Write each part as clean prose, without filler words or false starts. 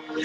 Hello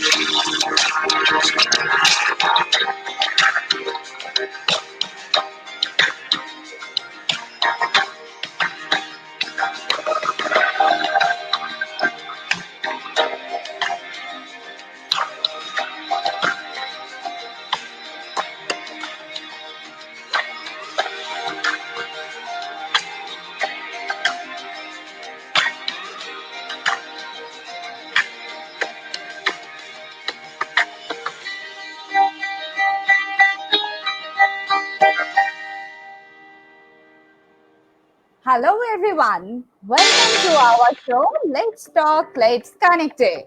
everyone, welcome to our show Let's Talk Let's Connected.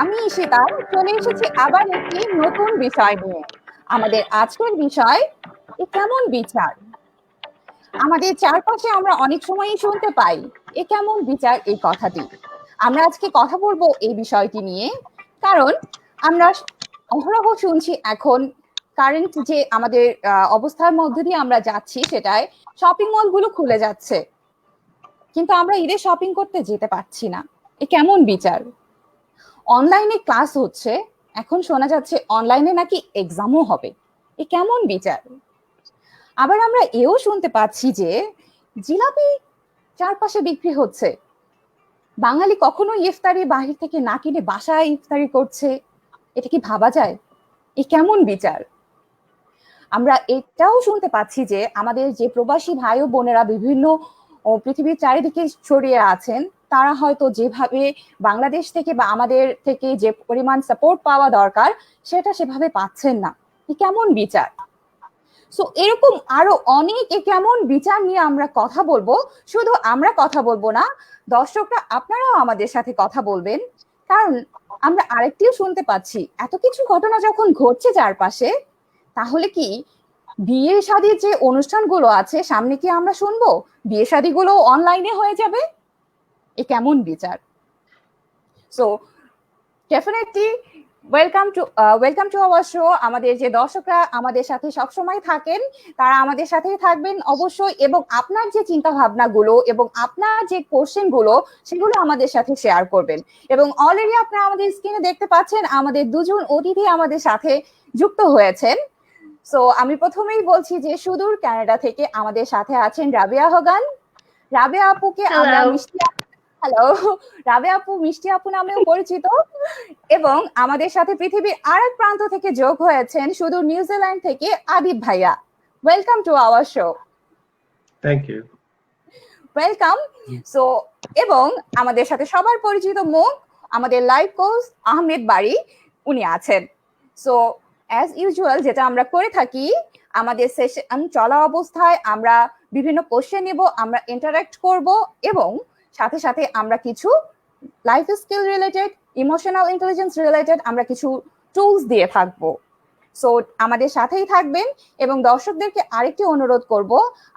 আমি ঈশিতা চলে এসেছি আবার একটি নতুন বিষয় নিয়ে। আমাদের আজকের বিষয় এ কেমন বিচার। আমাদের চারপাশে আমরা অনেক সময়ই শুনতে পাই এ কেমন বিচার এই কথাটি। আমরা আজকে কথা বলবো এই বিষয়টি নিয়ে, কারণ আমরা অহরহ শুনছি এখন কারেন্ট যে আমাদের অবস্থার মধ্যে দিয়ে আমরা যাচ্ছি সেটায় শপিং মলগুলো খুলে যাচ্ছে, কিন্তু আমরা ঈদে শপিং করতে যেতে পারছি না। এ কেমন বিচার। অনলাইনে ক্লাস হচ্ছে, এখন শোনা যাচ্ছে অনলাইনে নাকি এক্সামও হবে। এ কেমন বিচার। আবার আমরা এও শুনতে পাচ্ছি যে জিলাপি চারপাশে বিক্রি হচ্ছে। বাঙালি কখনো ইফতারি বাহির থেকে না কিনে বাসায় ইফতারি করছে। এটা কি ভাবা যায়। এ কেমন বিচার। আমরা এটাও শুনতে পাচ্ছি যে আমাদের যে প্রবাসী ভাই ও বোনেরা বিভিন্ন পৃথিবীর চারিদিকে ছড়িয়ে আছেন, তারা হয়তো যেভাবে বাংলাদেশ থেকে বা আমাদের থেকে যে পরিমাণ সাপোর্ট পাওয়া দরকার সেটা সেভাবে পাচ্ছেন না। এ কেমন বিচার। সো এরকম আরো অনেক এ কেমন বিচার নিয়ে আমরা কথা বলবো। শুধু আমরা কথা বলবো না, দর্শকরা আপনারাও আমাদের সাথে কথা বলবেন, কারণ আমরা আরেকটিও শুনতে পাচ্ছি এত কিছু ঘটনা যখন ঘটছে চারপাশে, তাহলে কি বিয়ে শাদীর যে অনুষ্ঠানগুলো আছে সামনে কি আমরা শুনবো বিয়ে শাদীগুলো অনলাইনে হয়ে যাবে। এ কেমন বিচার। So definitely welcome to our show. আমাদের যে দর্শকরা আমাদের সাথে সবসময় থাকেন তারা আমাদের সাথেই থাকবেন অবশ্যই, এবং আপনার যে চিন্তা ভাবনাগুলো এবং আপনার যে কোশ্চেন গুলো সেগুলো আমাদের সাথে শেয়ার করবেন। এবং অলরেডি আপনারা আমাদের স্ক্রিনে দেখতে পাচ্ছেন আমাদের দুজন অতিথি আমাদের সাথে যুক্ত হয়েছেন। সো আমি প্রথমেই বলছি যে সুদূর কানাডা থেকে আমাদের সাথে আছেন রাবেয়া হোগান। রাবেয়া আপুকে আমরা মিষ্টি হ্যালো রাবেয়া আপু মিষ্টি আপু নামেও পরিচিত, এবং আমাদের সাথে পৃথিবীর আরেক প্রান্ত থেকে যোগ হয়েছেন সুদূর নিউজিল্যান্ড থেকে আদিব ভাইয়া। Welcome to our show. Thank you. Welcome. So এবং আমাদের সাথে সবার পরিচিত মুখ আমাদের লাইভ কোচ আহমেদ বাড়ি, উনি আছেন। সো অ্যাজ ইউজুয়াল যেটা আমরা করে থাকি, আমাদের সেশন চলা অবস্থায় আমরা বিভিন্ন কোশ্চেন নেব, আমরা ইন্টারাক্ট করব, এবং সাথে সাথে আমরা কিছু life skill related, emotional intelligence related আমরা কিছু টুলস দিয়ে থাকবো। সো আমাদের সাথেই থাকবেন। এবং দর্শকদেরকে আরেকটি অনুরোধ করব,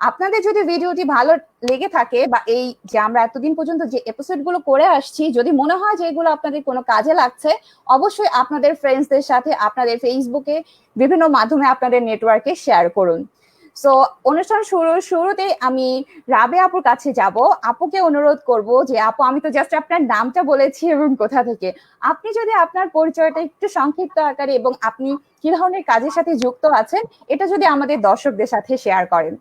আপনাদের যদি ভিডিওটি ভালো লেগে থাকে বা এই যে আমরা এতদিন পর্যন্ত যে এপিসোডগুলো করে আসছি যদি মনে হয় যে এগুলো আপনাদের কোনো কাজে লাগছে, অবশ্যই আপনাদের ফ্রেন্ডসদের সাথে আপনাদের ফেসবুকে বিভিন্ন মাধ্যমে আপনাদের নেটওয়ার্কে শেয়ার করুন। সো অনুষ্ঠান শুরুতেই আমি রাবে আপুর কাছে যাব। আপুকে অনুরোধ করব যে আপু, আমি তো জাস্ট আপনার নামটা বলেছি এবং কোথা থেকে, আপনি যদি আপনার পরিচয়টা একটু সংক্ষিপ্ত আকারে এবং আপনি কি ধরনের কাজের সাথে যুক্ত আছেন এটা যদি আমাদের দর্শকদের সাথে শেয়ার করেন।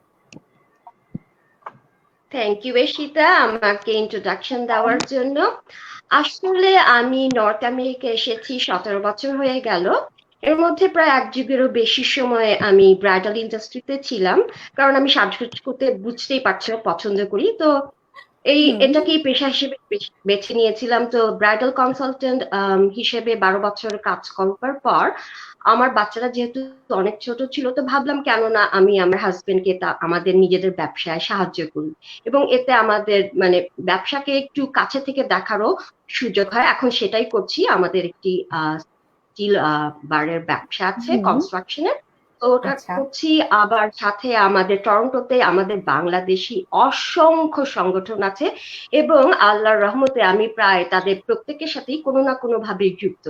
থ্যাংক ইউ ঈশিতা আমাকে ইন্ট্রোডাকশন দেওয়ার জন্য। আসলে আমি নর্থ আমেরিকা এসেছি 17 বছর হয়ে গেল। এর মধ্যে প্রায় এক যুগেরও বেশি সময় আমি ব্রাইডাল ইন্ডাস্ট্রিতে ছিলাম, কারণ আমি সাজগোজ করতে বুঝতেই পারছো পছন্দ করি, তো এটাকেই পেশা হিসেবে বেছে নিয়েছিলাম। তো ব্রাইডাল কনসালটেন্ট হিসেবে 12 বছর কাজ করার পর আমার বাচ্চারা যেহেতু অনেক ছোট ছিল, তো ভাবলাম কেন না আমি আমার হাজবেন্ডকে আমাদের নিজেদের ব্যবসায় সাহায্য করি, এবং এতে আমাদের মানে ব্যবসাকে একটু কাছে থেকে দেখারও সুযোগ হয়। এখন সেটাই করছি। আমাদের একটি স্টিল বারের ব্যবসা আছে কনস্ট্রাকশনের, তো ওটা আচ্ছা। করছি, আবার সাথে আমাদের টরন্টোতে আমাদের বাংলাদেশি অসংখ্য সংগঠন আছে এবং আল্লাহর রহমতে আমি প্রায় তাদের প্রত্যেকের সাথেই কোনো না কোনো ভাবে যুক্ত।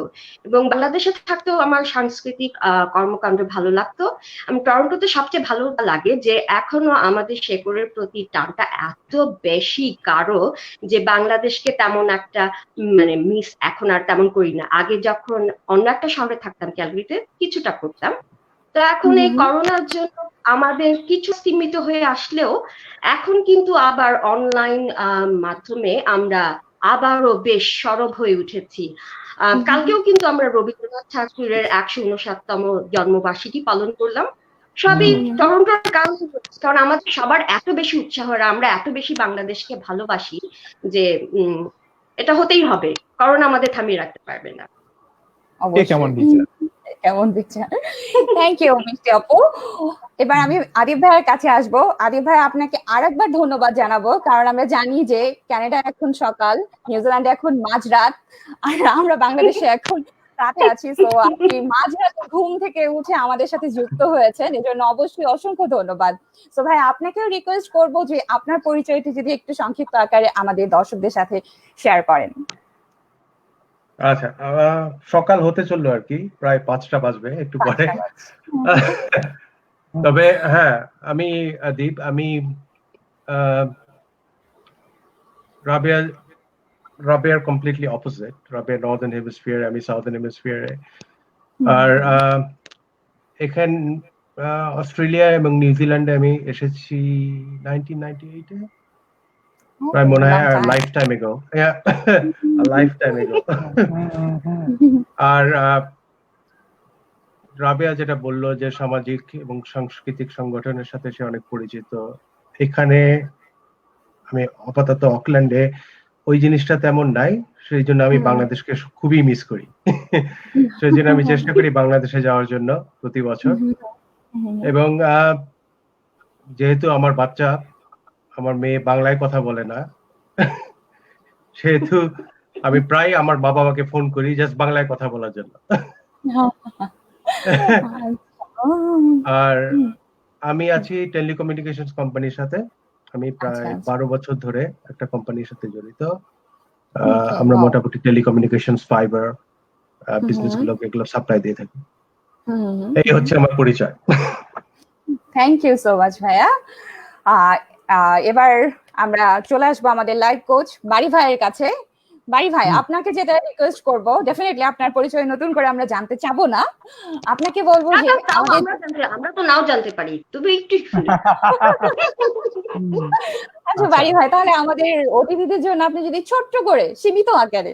এবং বাংলাদেশে থাকতেও আমার সাংস্কৃতিক কর্মকাণ্ড ভালো লাগতো। আমি টরন্টোতে সবচেয়ে ভালো লাগে যে এখনো আমাদের শেকড়ের প্রতি টানটা এত বেশি গাঢ় যে বাংলাদেশকে তেমন একটা মানে মিস এখন আর তেমন করি না। আগে যখন অন্য একটা শহরে থাকতাম ক্যালগারিতে কিছুটা করতাম, তো এখন এই করোনার জন্য আমাদের কিছু সীমিত হয়ে আসলেও এখন কিন্তু আবার অনলাইন মাধ্যমে আমরা আবারও বেশ সরব হয়ে উঠেছি। কালকেও কিন্তু আমরা রবীন্দ্রনাথ ঠাকুরের 159তম জন্মবার্ষিকী পালন করলাম। সবই টরন্টোর কারণে হচ্ছে, কারণ আমাদের সবার এত বেশি উৎসাহ আর আমরা এত বেশি বাংলাদেশকে ভালোবাসি যে এটা হতেই হবে, করোনা আমাদের থামিয়ে রাখতে পারবে না। কেমন বিচার? কেমন বিচার? থ্যাংক ইউ মিষ্টি আপু। এবার আমি আদিব ভাইয়ের কাছে আসবো। আদিব ভাই, আপনাকে আরেকবার ধন্যবাদ জানাবো, কারণ আমরা জানি যে কানাডা এখন সকাল, নিউজিল্যান্ডে এখন মাঝরাত, আর আমরা বাংলাদেশে এখন রাতে আছি। সো আপনি মাঝরাতে ঘুম থেকে উঠে আমাদের সাথে যুক্ত হয়েছেন, এজন্য অবশ্যই অসংখ্য ধন্যবাদ। সো ভাই, আপনাকেও রিকোয়েস্ট করবো যে আপনার পরিচয়টি যদি একটু সংক্ষিপ্ত আকারে আমাদের দর্শকদের সাথে শেয়ার করেন। আচ্ছা, সকাল হতে চললো আর কি, প্রায় 5টা বাজবে একটু পরে। তবে হ্যাঁ, আমি দীপ, আমি রাবিয়ার completely opposite. Rabia northern hemisphere, আমি সাউদার্ন হেমিস্ফিয়ারে। আর এখান অস্ট্রেলিয়া এবং নিউজিল্যান্ডে আমি এসেছি 1998-এ, প্রায় মনে হয় lifetime ago. Lifetime ago. আর রাবিয়া যেটা বললো যে সামাজিক এবং সাংস্কৃতিক সংগঠনের সাথে সে অনেক পরিচিত। এখানে আমি আপাতত অকল্যান্ডে ওই জিনিসটা তেমন নাই, সেই জন্য আমি বাংলাদেশকে খুবই মিস করি। সেই জন্য আমি চেষ্টা করি বাংলাদেশে যাওয়ার জন্য প্রতি বছর। এবং যেহেতু আমার বাচ্চা, আমার মেয়ে বাংলায় কথা বলে না, সেহেতু আমি প্রায় আমার বাবা মাকে ফোন করি জাস্ট বাংলায় কথা বলার জন্য। আর আমি আছি টেলিকমিউনিকেশনস কোম্পানির সাথে। আমি প্রায় 12 বছর ধরে একটা কোম্পানির সাথে জড়িত। আমরা মোটামুটি টেলিকমিউনিকেশনস ফাইবার বিজনেস গুলোকে এগুলো সাপ্লাই দিয়ে থাকি। এই হচ্ছে আমার পরিচয়। থ্যাংক ইউ সো মাচ ভাইয়া। এবার আমরা চলে আসবো আমাদের লাইভ কোচ বাড়ি ভাইয়ের কাছে। বাড়ি ভাই, আপনাকে যেটা রিকোয়েস্ট করব, ডেফিনেটলি আপনার পরিচয় নতুন করে আমরা জানতে চাবো না, আপনাকে বলবো যে আমরা তো নাও জানতে পারি, তুমি একটু আচ্ছা বাড়ি ভাই, তাহলে আমাদের অতিথিদের জন্য আপনি যদি ছোট্ট করে সীমিত আকারে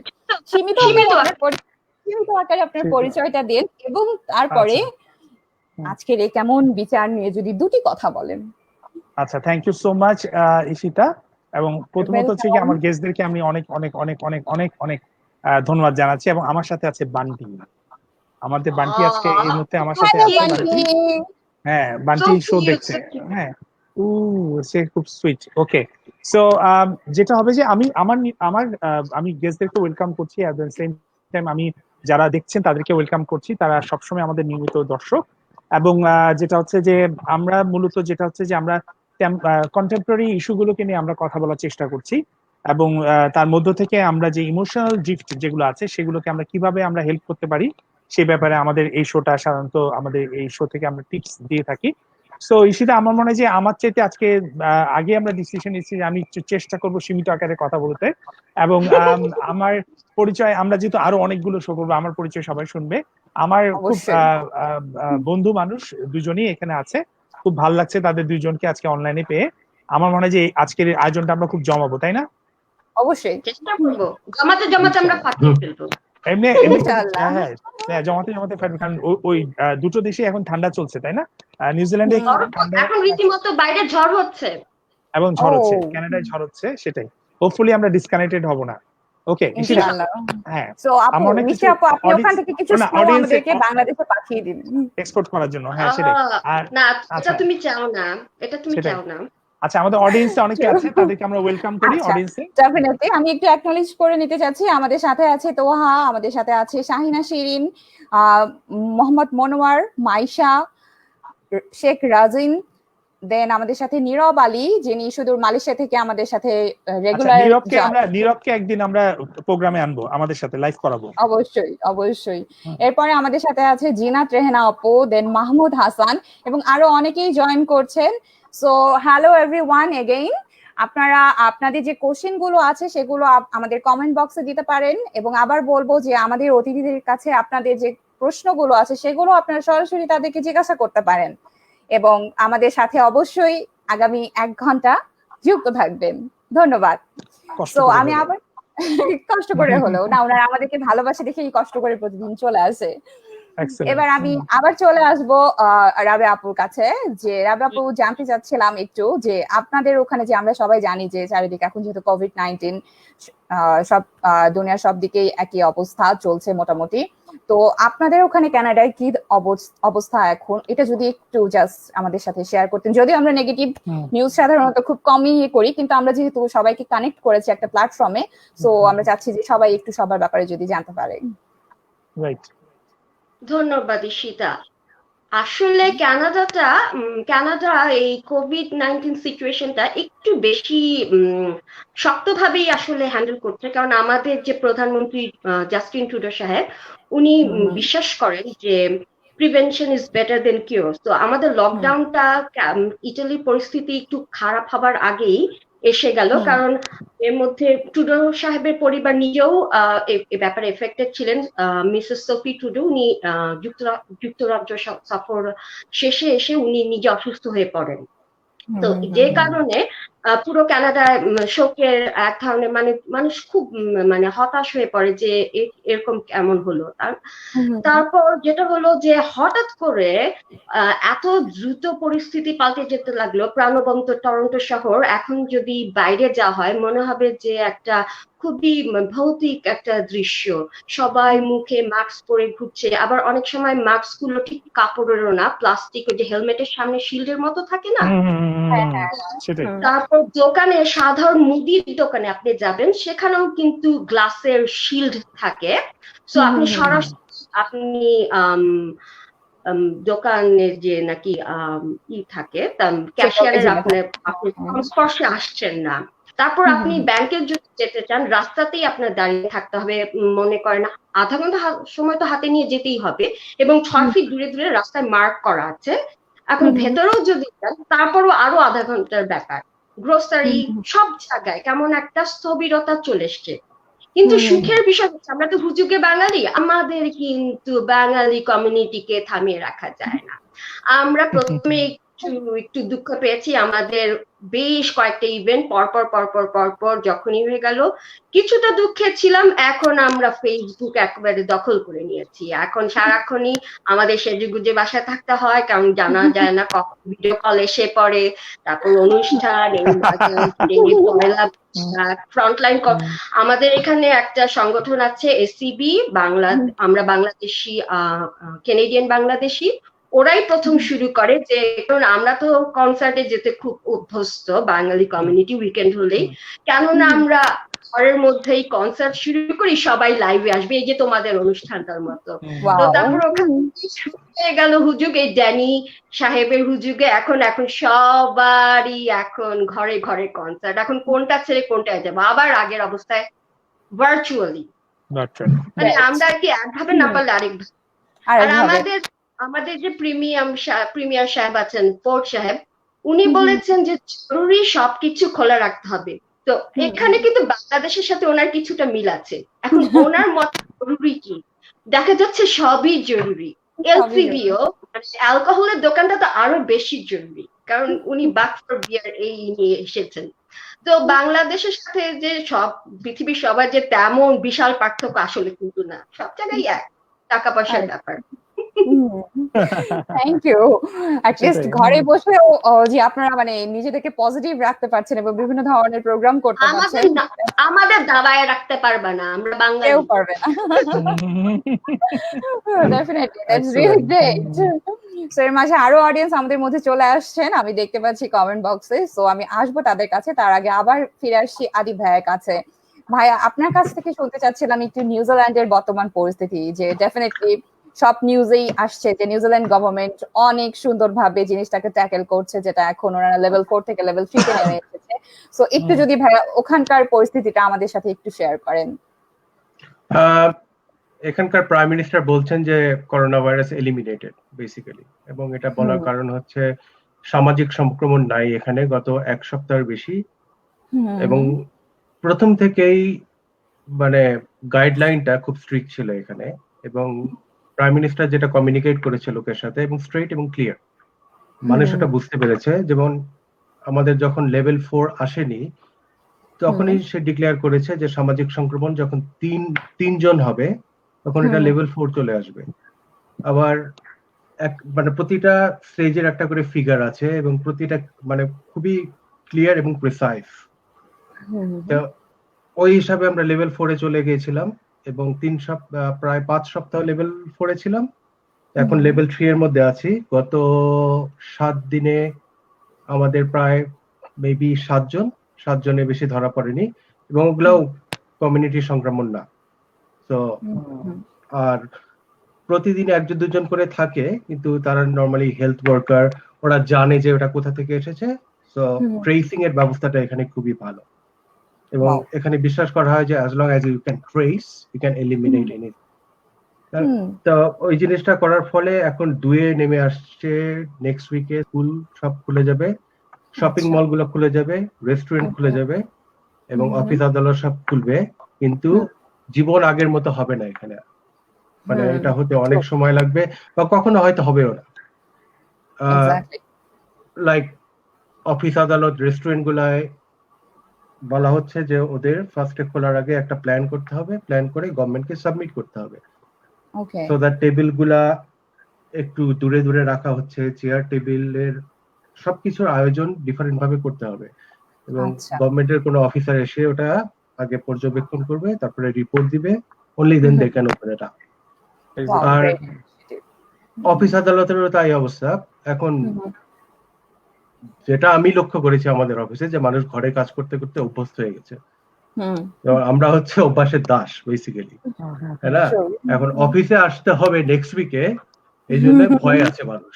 আপনার পরিচয়টা দেন, এবং তারপরে আজকের এই কেমন বিচার নিয়ে যদি দুটি কথা বলেন। আচ্ছা, thank you so much Ishita. এবং প্রথমত হচ্ছে কি, আমার গেস্টদেরকে আমি অনেক অনেক অনেক অনেক অনেক অনেক ধন্যবাদ জানাচ্ছি। এবং আমার সাথে আছে বান্টি, আমাদের বান্টি আজকে এই মুহূর্তে আমার সাথে আছে। হ্যাঁ, বান্টি শো দেখছে। হ্যাঁ, সে খুব সুইট। ওকে, সো যেটা হবে যে আমি গেস্টদেরকে ওয়েলকাম করছি, এট দ্য সেম টাইম আমি যারা দেখছেন তাদেরকে ওয়েলকাম করছি। তারা সবসময় আমাদের নিয়মিত দর্শক। এবং যেটা হচ্ছে যে আমরা মূলত যেটা হচ্ছে যে আমরা কন্টেম্পোরারি ইস্যুগুলোকে নিয়ে আমরা কথা বলার চেষ্টা করছি, এবং তার মধ্য থেকে আমরা যে ইমোশনাল গিফট যেগুলো আছে সেগুলোকে আমরা কিভাবে আমরা হেল্প করতে পারি সেই ব্যাপারে আমাদের এই শোটা সাধারণত আমাদের এই শো থেকে আমরা টিপস দিয়ে থাকি। সো ঈশিতা, আমার মনে হয় যে আমার চাইতে আজকে আগে আমরা ডিসিশন নিচ্ছি যে আমি চেষ্টা করবো সীমিত আকারে কথা বলতে। এবং আমার পরিচয়, আমরা যেহেতু আরো অনেকগুলো শো করবো, আমার পরিচয় সবাই শুনবে। আমার খুব বন্ধু মানুষ দুজনই এখানে আছে, খুব ভালো লাগছে তাদের দুইজনকে আজকে অনলাইনে পেয়ে। আমার মনে হয় যে আজকের আয়োজনটা আমরা খুব জমাবো, তাই না? অবশ্যই চেষ্টা করবো, জমাতে আমরা ফাটিয়ে ফেলবো। হ্যাঁ, জমাতে পারবে, কারণ ওই দুটো দেশে এখন ঠান্ডা চলছে, তাই না? নিউজিল্যান্ডে এখন রীতিমতো বাইরে ঝড় হচ্ছে এবং ঝড় হচ্ছে, কানাডায় ঝড় হচ্ছে। সেটাই, হোপফুলি আমরা ডিসকানেক্টেড হব না। ওকে, হ্যাঁ, সো আপু মিষ্টি আপু, আপনি ওখান থেকে কিছু আমাদেরকে বাংলাদেশে পাঠিয়ে দিন এক্সপোর্ট করার জন্য। হ্যাঁ, সেটাই। আর না, এটা তুমি চাও না, এটা তুমি চাও না। আচ্ছা, আমাদের অডিয়েন্সে অনেকে আছে, তাদেরকে আমরা ওয়েলকাম করি। অডিয়েন্সে ডেফিনেটলি আমি একটু অ্যাকনলেজ করে নিতে চাচ্ছি, আমাদের সাথে আছে তোহা, আমাদের সাথে আছে শাহিনা শিরিন, মোহাম্মদ মনোয়ার, মাইশা, শেখ রাজিন, দেন আমাদের সাথে নীরব আলী, যিনি সুদূর মালয়েশিয়া থেকে আমাদের সাথে আচ্ছা, রেগুলার। নীরবকে একদিন আমরা প্রোগ্রামে আনবো, আমাদের সাথে লাইভ করাবো। অবশ্যই অবশ্যই। এরপরে আমাদের সাথে আছে জিনাত রেহেনা আপু, দেন মাহমুদ হাসান, এবং আরো অনেকেই জয়েন করছেন। So hello everyone again. আপনারা আপনাদের যে কোশ্চেন গুলো আছে সেগুলো আমাদের কমেন্ট বক্সে দিতে পারেন, এবং আবার বলবো যে আমাদের অতিথিদের কাছে আপনাদের যে প্রশ্নগুলো আছে সেগুলো আপনারা সরাসরি তাদেরকে জিজ্ঞাসা করতে পারেন, এবং আমাদের সাথে অবশ্যই আগামী 1 ঘন্টা যুক্ত থাকবেন। ধন্যবাদ। তো আমি আবার কষ্ট করে হলো না, ওনারা আমাদেরকে ভালোবাসে দেখেই কষ্ট করে প্রতিদিন চলে আসে। এবার আমি আবার চলে আসবো রাবেয়া আপুর কাছে। যে রাবেয়া আপু, জানতে চাচ্ছিলাম একটু যে আপনাদের ওখানে, যে আমরা সবাই জানি যে চারিদিকে এখন যেহেতু কোভিড-19 সব দুনিয়ার সব দিকেই একই অবস্থা চলছে মোটামুটি, তো আপনাদের ওখানে কানাডায় কি অবস্থা এখন, এটা যদি একটু জাস্ট আমাদের সাথে শেয়ার করতেন। যদিও আমরা নেগেটিভ নিউজ সাধারণত খুব কমই করি, কিন্তু আমরা যেহেতু সবাইকে কানেক্ট করেছি একটা প্ল্যাটফর্মে, সো আমরা চাচ্ছি যে সবাই একটু সবার ব্যাপারে যদি জানতে পারে। রাইট, ধন্যবাদ ঈশিতা। আসলে কানাডা এই কোভিড-19 সিচুয়েশনটা একটু বেশি শক্তভাবেই আসলে হ্যান্ডেল করছে, কারণ আমাদের যে প্রধানমন্ত্রী জাস্টিন ট্রুডো সাহেব, উনি বিশ্বাস করেন যে prevention is better then cure. তো আমাদের লকডাউনটা ইটালির পরিস্থিতি একটু খারাপ হবার আগেই এসে গেল, কারণ এর মধ্যে ট্রুডো সাহেবের পরিবার নিজেও এ ব্যাপারে এফেক্টেড ছিলেন। মিসেস সোফি ট্রুডো, উনি যুক্তরাজ্য সফর শেষে এসে উনি নিজে অসুস্থ হয়ে পড়েন। তো যে কারণে পুরো কানাডায় শোকের এক ধরনের, মানে মানুষ খুব মানে হতাশ হয়ে পড়ে যে এরকম কেমন হলো। তারপর যেটা হলো যে হঠাৎ করে এত দ্রুত পরিস্থিতি পাল্টে যেতে লাগলো। প্রাণবন্ত টরন্টো শহর এখন যদি বাইরে যাওয়া হয় মনে হবে যে একটা খুবই ভৌতিক একটা দৃশ্য। সবাই মুখে মাস্ক পরে ঘুরছে, আবার অনেক সময় মাস্ক গুলো ঠিক কাপড়েরও না, প্লাস্টিক, ওই যে হেলমেটের সামনে শিল্ডের মতো থাকে না। তারপর দোকানে, সাধারণ মুদির দোকানে আপনি যাবেন, সেখানেও কিন্তু গ্লাসের শিল্ড থাকে। সো আপনি সরাসরি আপনি দোকানের যে নাকি থাকে ক্যাশিয়ারের আপনার সংস্পর্শে আসছেন না। তারপর আপনি ব্যাংকে যদি যেতে চান, রাস্তাতেই আপনার দাঁড়িয়ে থাকতে হবে, মনে করেন আধা ঘন্টা সময় তো হাতে নিয়ে যেতেই হবে, এবং 6 ফিট দূরে দূরে রাস্তায় মার্ক করা আছে। এখন ভেতরেও যদি যান তারপরও আরো আধা ঘন্টার ব্যাপার। গ্রোসারি, সব জায়গায় কেমন একটা স্থবিরতা চলে এসছে। কিন্তু সুখের বিষয় হচ্ছে আমরা তো হুজুগে বাঙালি, আমাদের কিন্তু বাঙালি কমিউনিটিকে থামিয়ে রাখা যায় না। আমরা প্রথমে একটু দুঃখ পেয়েছি, আমাদের বেশ কয়েকটা ইভেন্ট পরপর যখনই হয়ে গেল কিছুটা দুঃখে ছিলাম। এখন আমরা ফেসবুক একেবারে দখল করে নিয়েছি। এখন সারাক্ষণই আমাদের সেজেগুজে বাসায় থাকতে হয়, কারণ জানা যায় না কখন ভিডিও কল এসে পড়ে। তারপর অনুষ্ঠান, ফ্রন্টলাইন। আমাদের এখানে একটা সংগঠন আছে এসসিবি বাংলা, আমরা বাংলাদেশি কেনেডিয়ান বাংলাদেশি, ওরাই প্রথম শুরু করে। যে কারণ আমরা তো কনসার্টে যেতে খুব অভ্যস্ত বাঙালি কমিউনিটি, উইকেন্ড হলেই, কেননা আমরা ঘরের মধ্যেই কনসার্ট শুরু করি, সবাই লাইভে আসবে, এই যে তোমাদের অনুষ্ঠানটার মতো। তো তারপর ওখানে হয়ে গেল হুজুগ, এই ড্যানি সাহেবের হুজুগে এখন সবারই এখন ঘরে ঘরে কনসার্ট। এখন কোনটা ছেড়ে কোনটায় যাবো, আবার আগের অবস্থায় ভার্চুয়ালি, মানে আমরা আর কি একভাবে না পারলে আরেকভাবে। আর আমাদের যে প্রিমিয়ার সাহেব আছেন, ফোর্ট সাহেব, উনি বলেছেন যে জরুরি সবকিছু খোলা রাখতে হবে। তো এখানে কিন্তু বাংলাদেশের সাথে ওনার কিছুটা মিল আছে। এখন ওনার মত জরুরি কি, দেখা যাচ্ছে সবই জরুরি। এলসিডিও অ্যালকোহলের দোকানটা তো আরো বেশি জরুরি, কারণ উনি বাক ফর বিয়ার এই নিয়ে এসেছেন। তো বাংলাদেশের সাথে যে সব পৃথিবীর সবার যে তেমন বিশাল পার্থক্য আসলে কিন্তু না, সব জায়গায় এক, টাকা পয়সার ব্যাপার। Thank you. অ্যাটলিস্ট ঘরে বসে যে আপনারা মানে নিজেদেরকে পজিটিভ রাখতে পারছেন এবং বিভিন্ন ধরনের প্রোগ্রাম করতে পারছেন। আমাদের দাবায় রাখতে পারবে না, আমরা বাঙালি, কেউ পারবে না। Definitely, that's really great. So এর মাঝে আরো অডিয়েন্স আমাদের মধ্যে চলে আসছেন, আমি দেখতে পাচ্ছি কমেন্ট বক্সে। সো আমি আসবো তাদের কাছে, তার আগে আবার ফিরে আসছি আদি ভাইয়ের কাছে। ভাইয়া, আপনার কাছ থেকে শুনতে চাচ্ছিলাম একটু নিউজিল্যান্ডের বর্তমান পরিস্থিতি, যে ডেফিনেটলি সব নিউজেই আসছে যে নিউজিল্যান্ড গভর্নমেন্ট অনেক সুন্দরভাবে জিনিসটাকে ট্যাকেল করছে, যেটা এখন ওনারা লেভেল 4 থেকে লেভেল 3 তে নেমে এসেছে। সো একটু যদি ভাইয়া ওখানকার পরিস্থিতিটা আমাদের সাথে একটু শেয়ার করেন। এখানকার প্রাইম মিনিস্টার বলছেন যে করোনা ভাইরাস এলিমিনেটেড বেসিক্যালি, এবং এটা বলার কারণ হচ্ছে সামাজিক সংক্রমণ নাই এখানে গত 1 সপ্তাহের বেশি, এবং প্রথম থেকেই মানে গাইডলাইনটা খুব স্ট্রিক্ট ছিল এখানে, এবং প্রাইম মিনিস্টার যেটা কমিউনিকেট করেছে লোকের সাথে এবং স্ট্রেট এবং ক্লিয়ার, মানুষ এটা বুঝতে পেরেছে। যেমন আমাদের যখন লেভেল 4 আসেনি তখনই সে ডিক্লেয়ার করেছে যে সামাজিক সংক্রমণ যখন 3 জন হবে তখন এটা লেভেল 4 চলে আসবে। আবার মানে প্রতিটা স্টেজের একটা করে ফিগার আছে এবং প্রতিটা মানে খুবই ক্লিয়ার এবং প্রিসাইজ। তো ওই হিসাবে আমরা লেভেল 4 এ চলে গিয়েছিলাম এবং প্রায় 5 সপ্তাহ লেভেল 4 এ ছিলাম। এখন লেভেল 3 এর মধ্যে আছি। গত 7 দিনে আমাদের প্রায় মেবি 7 জনের বেশি ধরা পড়েনি, এবং ওগুলো কমিউনিটি সংক্রমণ না। তো আর প্রতিদিন 1-2 জন করে থাকে, কিন্তু তারা নরমালি হেলথ ওয়ার্কার, ওরা জানে যে ওটা কোথা থেকে এসেছে। তো ট্রেসিং এর ব্যবস্থাটা এখানে খুবই ভালো, এবং এখানে বিশ্বাস করা হয় যে as long as you can trace you can eliminate anything. তো ওই জিনিসটা করার ফলে এখন 2 নেমে আসছে। নেক্সট উইকে স্কুল সব খুলে যাবে, শপিং মল গুলো খুলে যাবে, রেস্টুরেন্ট খুলে যাবে, এবং অফিস আদালত সব খুলবে, কিন্তু জীবন আগের মতো হবে না এখানে। মানে এটা হতে অনেক সময় লাগবে, বা কখনো হয়তো হবেও না। লাইক অফিস আদালত রেস্টুরেন্ট গুলায় বলা হচ্ছে যে ওদের ফার্স্টে খোলার আগে একটা প্ল্যান করতে হবে, প্ল্যান করে গভর্নমেন্টকে সাবমিট করতে হবে। ওকে, সো দ্যাট টেবিল গুলা একটু দূরে দূরে রাখা হচ্ছে, চেয়ার টেবিলের সবকিছুর আয়োজন ডিফারেন্ট ভাবে করতে হবে, এবং গভর্নমেন্টের কোনো অফিসার এসে ওটা আগে পর্যবেক্ষণ করবে, তারপরে রিপোর্ট দিবে, only then they can open it up. আর অফিস আদালতেরও তাই অবস্থা এখন। যেটা আমি লক্ষ্য করেছি আমাদের অফিসে, যে মানুষ ঘরে কাজ করতে করতে অভ্যস্ত হয়ে গেছে। আমরা হচ্ছে অভ্যাসের দাস বেসিক্যালি, তাই না? এখন অফিসে আসতে হবে নেক্সট উইকে, এই জন্য ভয় আছে মানুষ।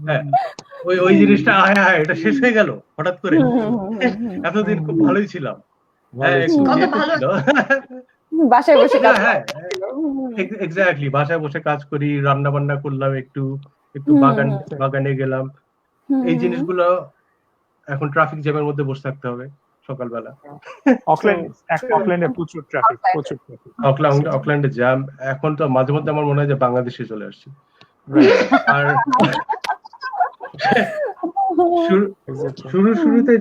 হ্যাঁ, ওই জিনিসটা এটা শেষ হয়ে গেল হঠাৎ করে, এতদিন খুব ভালোই ছিলাম, বাসায় বসে কাজ, এক্স্যাক্টলি বাসায় বসে কাজ করি, রান্না বান্না করলাম, একটু বাগানে গেলাম, এই জিনিসগুলো এখন ট্রাফিক জ্যামের মধ্যে বসে থাকতে হবে সকালবেলা। অকল্যান্ডে প্রচুর ট্রাফিক। অকল্যান্ডে জ্যাম এখন তো মাঝে মধ্যে আমার মনে হয় যে বাংলাদেশে চলে আসছি। আর শুরুতে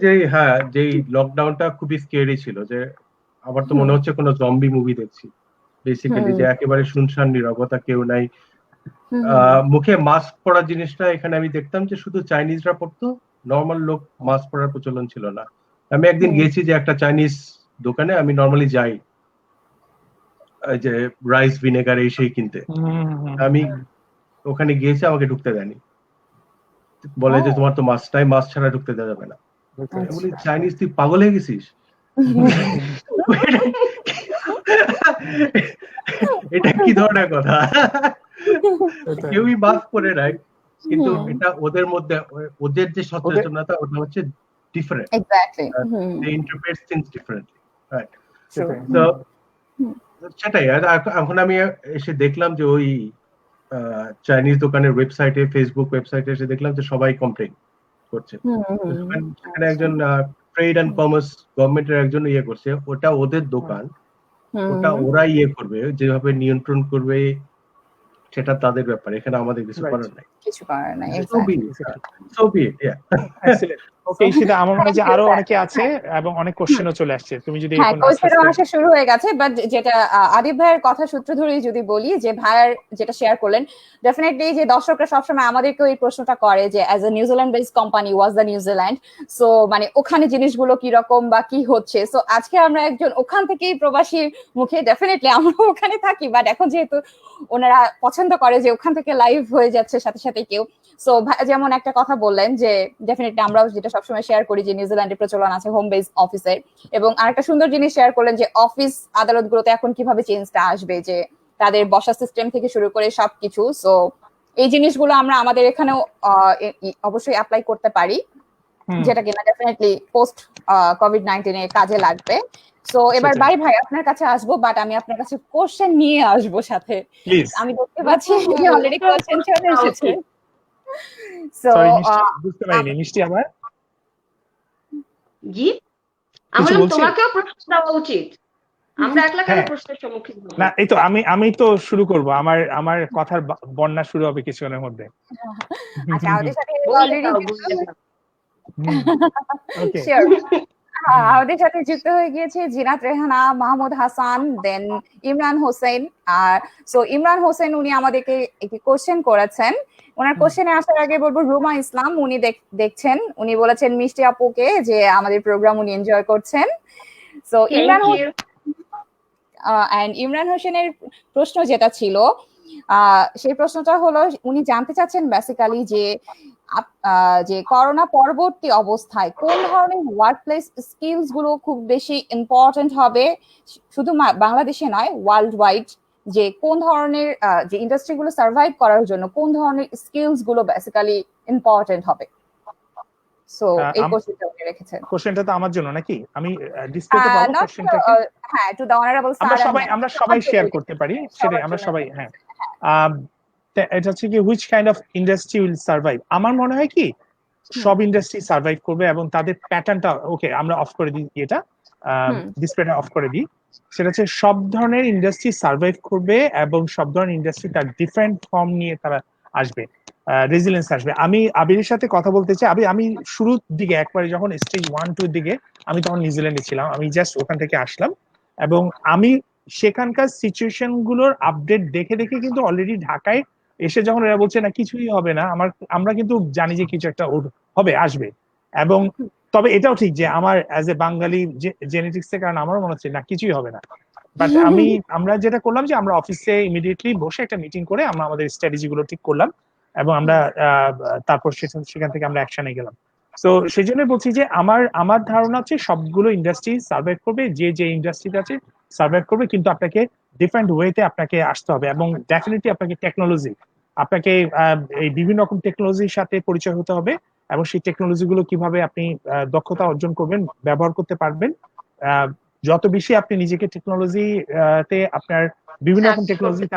যেই লকডাউনটা খুবই স্কেরি ছিল, যে আমার তো মনে হচ্ছে কোনো জম্বি মুভি দেখছি বেসিক্যালি, যে একেবারে শুনশান নীরবতা, কেউ নাই। মুখে মাস্ক পরার জিনিসটা এখানে আমি দেখতাম যে শুধু চাইনিজরা পরতো, নর্মাল লোক মাস্ক পরার প্রচলন ছিল না। আমি একদিন গেছি যে একটা চাইনিজ দোকানে, আমি নর্মালি যাই যে রাইস ভিনেগার এই সেই কিনতে, আমি ওখানে গিয়েছি, আমাকে ঢুকতে দেয়নি, বলে যে তোমার তো মাস্ক নাই, মাস্ক ছাড়া ঢুকতে দেওয়া যাবে না। বলি চাইনিজ তুই পাগল হয়ে গেছিস? এটা কি ধরনের কথা? কেউই মাস্ক পরে নাই, কিন্তু এটা ওদের মধ্যে, ওদের যে সচেতনতা ওটা হচ্ছে different, they interpret things differently, right? So সেটাই। এখন আমি এসে দেখলাম যে ওই চাইনিজ দোকানের ওয়েবসাইটে, ফেসবুক ওয়েবসাইটে এসে দেখলাম যে সবাই কমপ্লেইন করছে। সেখানে একজন ট্রেড এন্ড কমার্স গভর্নমেন্টের একজন ইয়ে করছে, ওটা ওদের দোকান, ওটা ওরা ইয়ে করবে, যেভাবে নিয়ন্ত্রণ করবে সেটা তাদের ব্যাপার, এখানে আমাদের কিছু করার নাই। ওকে, সেটা আমার মনে হয় যে আরো অনেকে আছে এবং অনেক কোশ্চেনও চলে আসছে। তুমি যদি কোশ্চেনও আসা শুরু হয়ে গেছে, বাট যেটা আদিব ভাইয়ের কথা সূত্র ধরেই যদি বলি, যে ভাইয়ের যেটা শেয়ার করলেন, ডেফিনেটলি যে দর্শকরা সবসময় আমাদেরকেও এই প্রশ্নটা করে যে as a New Zealand based company, was the New Zealand, so মানে ওখানে জিনিসগুলো কি রকম বা কি হচ্ছে। সো আজকে আমরা একজন ওখান থেকেই প্রবাসীর মুখে, ডেফিনেটলি আমরা ওখানে থাকি, বাট এখন যেহেতু ওনারা পছন্দ করে যে ওখান থেকে লাইভ হয়ে যাচ্ছে সাথে সাথে কেউ, সো যেমন একটা কথা বললেন যে ডেফিনেটলি আমরাও যেটা সবসময় শেয়ার করি যে নিউজিল্যান্ডে প্রচলন আছে হোম বেস অফিসের, এবং আরেকটা সুন্দর জিনিস শেয়ার করলেন যে অফিস আদালতগুলোতে এখন কিভাবে চেঞ্জটা আসবে, যে তাদের বসা সিস্টেম থেকে শুরু করে সবকিছু। সো এই জিনিসগুলো আমরা আমাদের এখানেও অবশ্যই অ্যাপ্লাই করতে পারি, যেটা কিনা ডেফিনেটলি পোস্ট কোভিড-19 এ কাজে লাগবে। সো এবার সেটাই। বাই ভাই আপনার কাছে আসবো, বাট আমি আপনার কাছে কোশ্চেন নিয়ে আসবো সাথে। প্লিজ। আমি দেখতে পাচ্ছি যে অলরেডি কোশ্চেন চলে এসেছে। সো সরি মিষ্টি, বুঝতে পারিনি মিষ্টি আবার জি, আমি কিছু বললাম বলছি? তোমাকেও প্রশ্ন দেওয়া উচিত, আমরা একলা কেন হ্যাঁ। প্রশ্নের সম্মুখীন হবো? না এই তো আমি তো শুরু করব, আমার কথার বন্যা শুরু হবে কিছুক্ষণের মধ্যে। আচ্ছা, আমাদের সাথে বলে অলরেডি দাও, যুক্ত বলে দাও। ওকে। শিওর। আমাদের সাথে যুক্ত হয়ে গিয়েছে জিনাত রেহানা, মাহমুদ হাসান, দেন ইমরান হোসেন। আর সো ইমরান হোসেন উনি আমাদেরকে একটি কোশ্চেন করেছেন। ওনার কোশ্চেনে আসার আগে বলবো রুমা ইসলাম উনি দেখছেন, উনি বলেছেন মিষ্টি আপুকে যে আমাদের প্রোগ্রাম উনি এনজয় করছেন। So thank you. ইমরান হোসেনের প্রশ্ন যেটা ছিল, সেই প্রশ্নটা হলো উনি জানতে চাচ্ছেন বেসিক্যালি যে করোনা পরবর্তী অবস্থায় কোন ধরনের ওয়ার্কপ্লেস স্কিলস গুলো খুব বেশি ইম্পর্টেন্ট হবে, শুধু বাংলাদেশে নয় ওয়ার্ল্ড ওয়াইড, যে কোন ধরনের যে ইন্ডাস্ট্রি গুলো সার্ভাইভ করার জন্য কোন ধরনের স্কিলস গুলো বেসিক্যালি ইম্পর্টেন্ট হবে। সো এই কোশ্চেনটা উনি রেখেছেন। কোশ্চেনটা তো আমার জন্য নাকি? আমি ডিসপ্লেতে পাবো কোশ্চেনটাকে? হ্যাঁ, টু দ্য অনারেবল স্যার। আমরা সবাই শেয়ার করতে পারি, সেটাই আমরা সবাই। হ্যাঁ, এটা হচ্ছে কি which kind of industry will survive. আমার মনে হয় কি সব ইন্ডাস্ট্রি সার্ভাইভ করবে এবং তাদের প্যাটার্নটা, ওকে আমরা অফ করে দিই, এটা ডিসপ্লেটা অফ করে দিই। সেটা হচ্ছে সব ধরনের ইন্ডাস্ট্রি সার্ভাইভ করবে এবং সব ধরনের ইন্ডাস্ট্রি তার ডিফারেন্ট ফর্ম নিয়ে তারা আসবে, রেজিলিয়েন্স আসবে। আমি আবিরের সাথে কথা বলতে চাই। আমি শুরুর দিকে একবারে যখন স্টেজ 1-2 দিকে আমি তখন নিউজিল্যান্ডে ছিলাম, আমি জাস্ট ওখান থেকে আসলাম এবং আমি সেখানকার সিচুয়েশন গুলোর আপডেট দেখে দেখে কিন্তু অলরেডি ঢাকায় এসে যখন এরা বলছে না কিছুই হবে না, আমরা কিন্তু জানি যে কিছু একটা হবে, আসবে। এবং তবে এটাও ঠিক যে আমার অ্যাজ এ বাঙালি জেনেটিক্স এর কারণে আমারও মনে হচ্ছে না কিছুই হবে না। বাট আমরা যেটা করলাম যে আমরা অফিসে ইমিডিয়েটলি বসে একটা মিটিং করে আমরা আমাদের স্ট্র্যাটেজি গুলো ঠিক করলাম এবং আমরা তারপর সেখান থেকে আমরা অ্যাকশনে গেলাম। তো সেই জন্য বলছি যে আমার ধারণা হচ্ছে সবগুলো ইন্ডাস্ট্রি সার্ভাইভ করবে, যে ইন্ডাস্ট্রিতে আছে সার্ভাইভ করবে, কিন্তু আপনাকে ডিফারেন্ট ওয়েতে আপনাকে আসতে হবে এবং ডেফিনেটলি আপনাকে আপনাকে এই বিভিন্ন রকম টেকনোলজির সাথে পরিচয় হতে হবে এবং সেই টেকনোলজি গুলো কিভাবে আপনি দক্ষতা অর্জন করবেন, ব্যবহার করতে পারবেন। যত বেশি আপনি নিজেকে টেকনোলজি তে আপনার বিভিন্ন রকম টেকনোলজিতে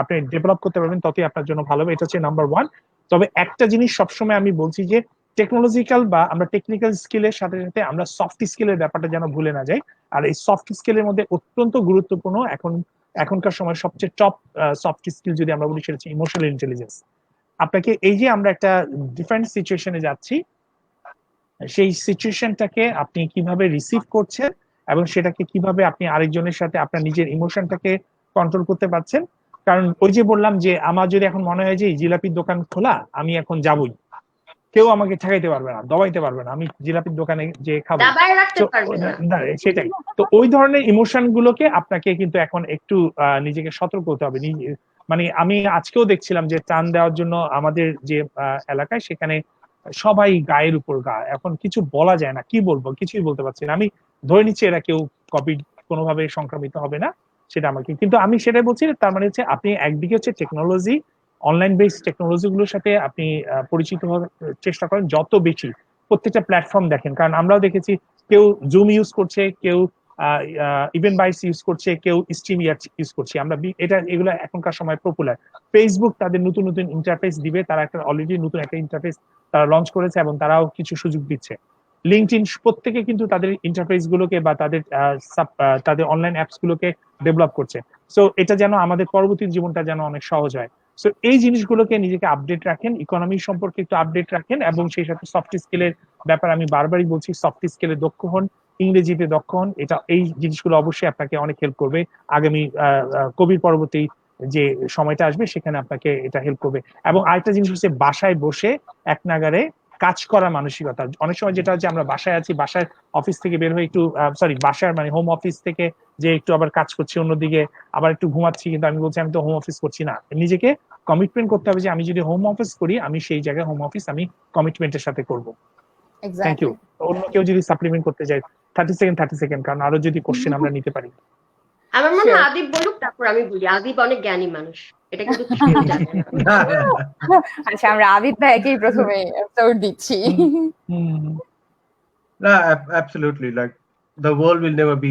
আপনি ডেভেলপ করতে পারবেন, ততই আপনার জন্য ভালো হবে। এটা হচ্ছে নাম্বার 1। তবে একটা জিনিস সবসময় আমি বলছি যে টেকনোলজিক্যাল বা আমরা টেকনিক্যাল স্কিলের সাথে সাথে আমরা সফট স্কিলের ব্যাপারটা যেন ভুলে না যাই। আর এই সফট স্কিলের মধ্যে অত্যন্ত গুরুত্বপূর্ণ এখনকার সময় সবচেয়ে টপ সফট স্কিল যদি আমরা বলি সেটা হচ্ছে ইমোশনাল ইন্টেলিজেন্স। আপনাকে এই যে আমরা একটা ডিফারেন্ট সিচুয়েশনে যাচ্ছি, সেই সিচুয়েশনটাকে আপনি কিভাবে রিসিভ করছেন এবং সেটাকে কিভাবে আপনি আরেকজনের সাথে আপনার নিজের ইমোশনটাকে কন্ট্রোল করতে পারছেন। কারণ ওই যে বললাম যে আমার যদি এখন মনে হয় যে জিলাপির দোকান খোলা, আমি এখন যাবই, কেউ আমাকে ঠেকাইতে পারবে না, দবাইতে পারবে না, আমি জিলাপির দোকানে যে খাবো, সেটাই। তো ওই ধরনের ইমোশন গুলোকে আপনাকে কিন্তু এখন একটু নিজেকে সতর্ক হতে হবে। মানে আমি আজকেও দেখছিলাম যে টান দেওয়ার জন্য আমাদের যে এলাকায় সেখানে সবাই গায়ের উপর গা, এখন কিছু বলা যায় না, কি বলবো কিছুই বলতে পারছি না। আমি ধরে নিচ্ছি এরা কেউ কোভিড কোনোভাবে সংক্রমিত হবে না, সেটা আমাকে, কিন্তু আমি সেটাই বলছি তার মানে হচ্ছে আপনি একদিকে হচ্ছে টেকনোলজি, অনলাইন বেস টেকনোলজি গুলোর সাথে আপনি পরিচিত হওয়ার চেষ্টা করেন যত বেশি, প্রত্যেকটা প্ল্যাটফর্ম দেখেন। কারণ আমরাও দেখেছি কেউ জুম ইউজ করছে, কেউ ইভেন্ট বাইস ইউজ করছে, কেউ স্ট্রিম ইউজ করছে। এগুলো এখনকার সময় পপুলার। ফেসবুক তাদের নতুন নতুন ইন্টারফেস দিবে, তারা একটা অলরেডি নতুন একটা ইন্টারফেস তারা লঞ্চ করেছে এবং তারাও কিছু সুযোগ দিচ্ছে। লিঙ্কডইন প্রত্যেকে কিন্তু তাদের ইন্টারফেস গুলোকে বা তাদের অনলাইন অ্যাপস গুলোকে ডেভেলপ করছে। সো এটা যেন আমাদের পরবর্তী জীবনটা যেন অনেক সহজ হয়। সো এই জিনিসগুলোকে নিজেকে আপডেট রাখেন, ইকোনমি সম্পর্কে একটু আপডেট রাখেন এবং সেই সাথে সফট স্কিলের ব্যাপার আমি বারবারই বলছি, সফট স্কিলে দক্ষ হন, ইংরেজিতে দক্ষ হন। এই জিনিসগুলো অবশ্যই আপনাকে অনেক হেল্প করবে আগামী কোভিড পরবর্তী যে সময়টা আসবে সেখানে আপনাকে এটা হেল্প করবে। এবং আরেকটা জিনিস হচ্ছে বাসায় বসে এক নাগারে কাজ করার মানসিকতা। অনেক সময় যেটা হচ্ছে আমরা বাসায় আছি, বাসায় অফিস থেকে বের হয়ে একটু বাসার মানে হোম অফিস থেকে যে একটু আবার কাজ করছি, অন্যদিকে আবার একটু ঘুমাচ্ছি, কিন্তু আমি বলছি আমি তো হোম অফিস করছি না। নিজেকে কমিটমেন্ট করতে হবে যে আমি যদি হোম অফিস করি, আমি সেই জায়গায় হোম অফিস আমি কমিটমেন্টের সাথে করব। Thank you. অন্য কেউ যদি সাপ্লিমেন্ট করতে যায় 30 সেকেন্ড, কারণ আরো যদি কোশ্চেন আমরা নিতে পারি। আমার মনে হয় Sure. আদিব বলুক, তারপর আমি বলি। আদিব অনেক জ্ঞানী মানুষ, এটা কিন্তু কেউ জানে না। আচ্ছা, আমরা আবিদ ভাইকেই প্রথমে উত্তর দিচ্ছি। না, absolutely, like the world will never be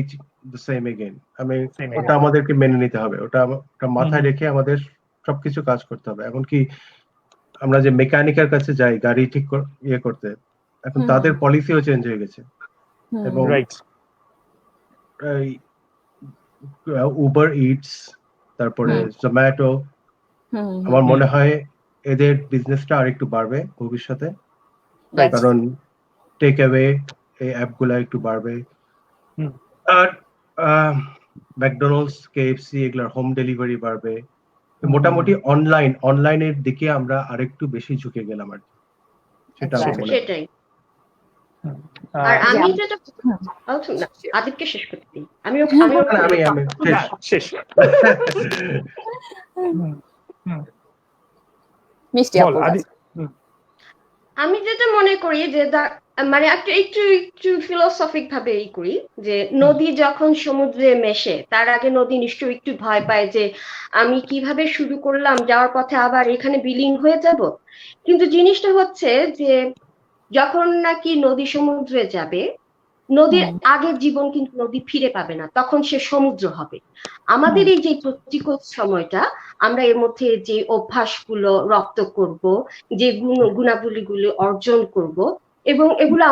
the same again. I mean, Same ওটা again. আমাদেরকে মেনে নিতে হবে, ওটা মাথায় রেখে আমাদের সবকিছু কাজ করতে হবে। এখন কি আমরা যে মেকানিকের কাছে যাই গাড়ি ঠিক ইয়ে করতে, এখন তাদের পলিসিও চেঞ্জ হয়ে গেছে, এবং রাইট, উবার ইটস, তারপরে জোম্যাটো, আমার মনে হয় এদের বিজনেসটা আরেকটু বাড়বে ভবিষ্যতে, কারণ টেক অ্যাওয়ে এই অ্যাপগুলা একটু বাড়বে। আর ম্যাকডোনাল্ডস, কেএফসি এগুলার হোম ডেলিভারি বাড়বে। মোটামুটি অনলাইনের দিকে আমরা আরেকটু বেশি ঝুঁকে গেলাম আর কি, সেটা আমার মনে হয়। সেটাই। আর আমি যেটা আদিবকে শেষ করতে দিই, আমিও শেষ। মিষ্টি আপু, আমি যেটা মনে করি যে মানে একটু ফিলোসফিক ভাবে করি, যে নদী যখন সমুদ্রে মেশে তার আগে নদী নিশ্চয়ই একটু ভয় পায় যে আমি কিভাবে শুরু করলাম, যাওয়ার পথে আবার এখানে বিলীন হয়ে যাব। কিন্তু জিনিসটা হচ্ছে যে যখন নাকি নদী সমুদ্রে যাবে, নদীর আগের জীবন কিন্তু নদী ফিরে পাবে না, তখন সে সমুদ্র হবে। আমাদের এই যে প্রতিকূল সময়টা, আমরা এর মধ্যে যে অভ্যাসগুলো রপ্ত করব, যে গুণাবলীগুলো অর্জন করব, এবং এগুলো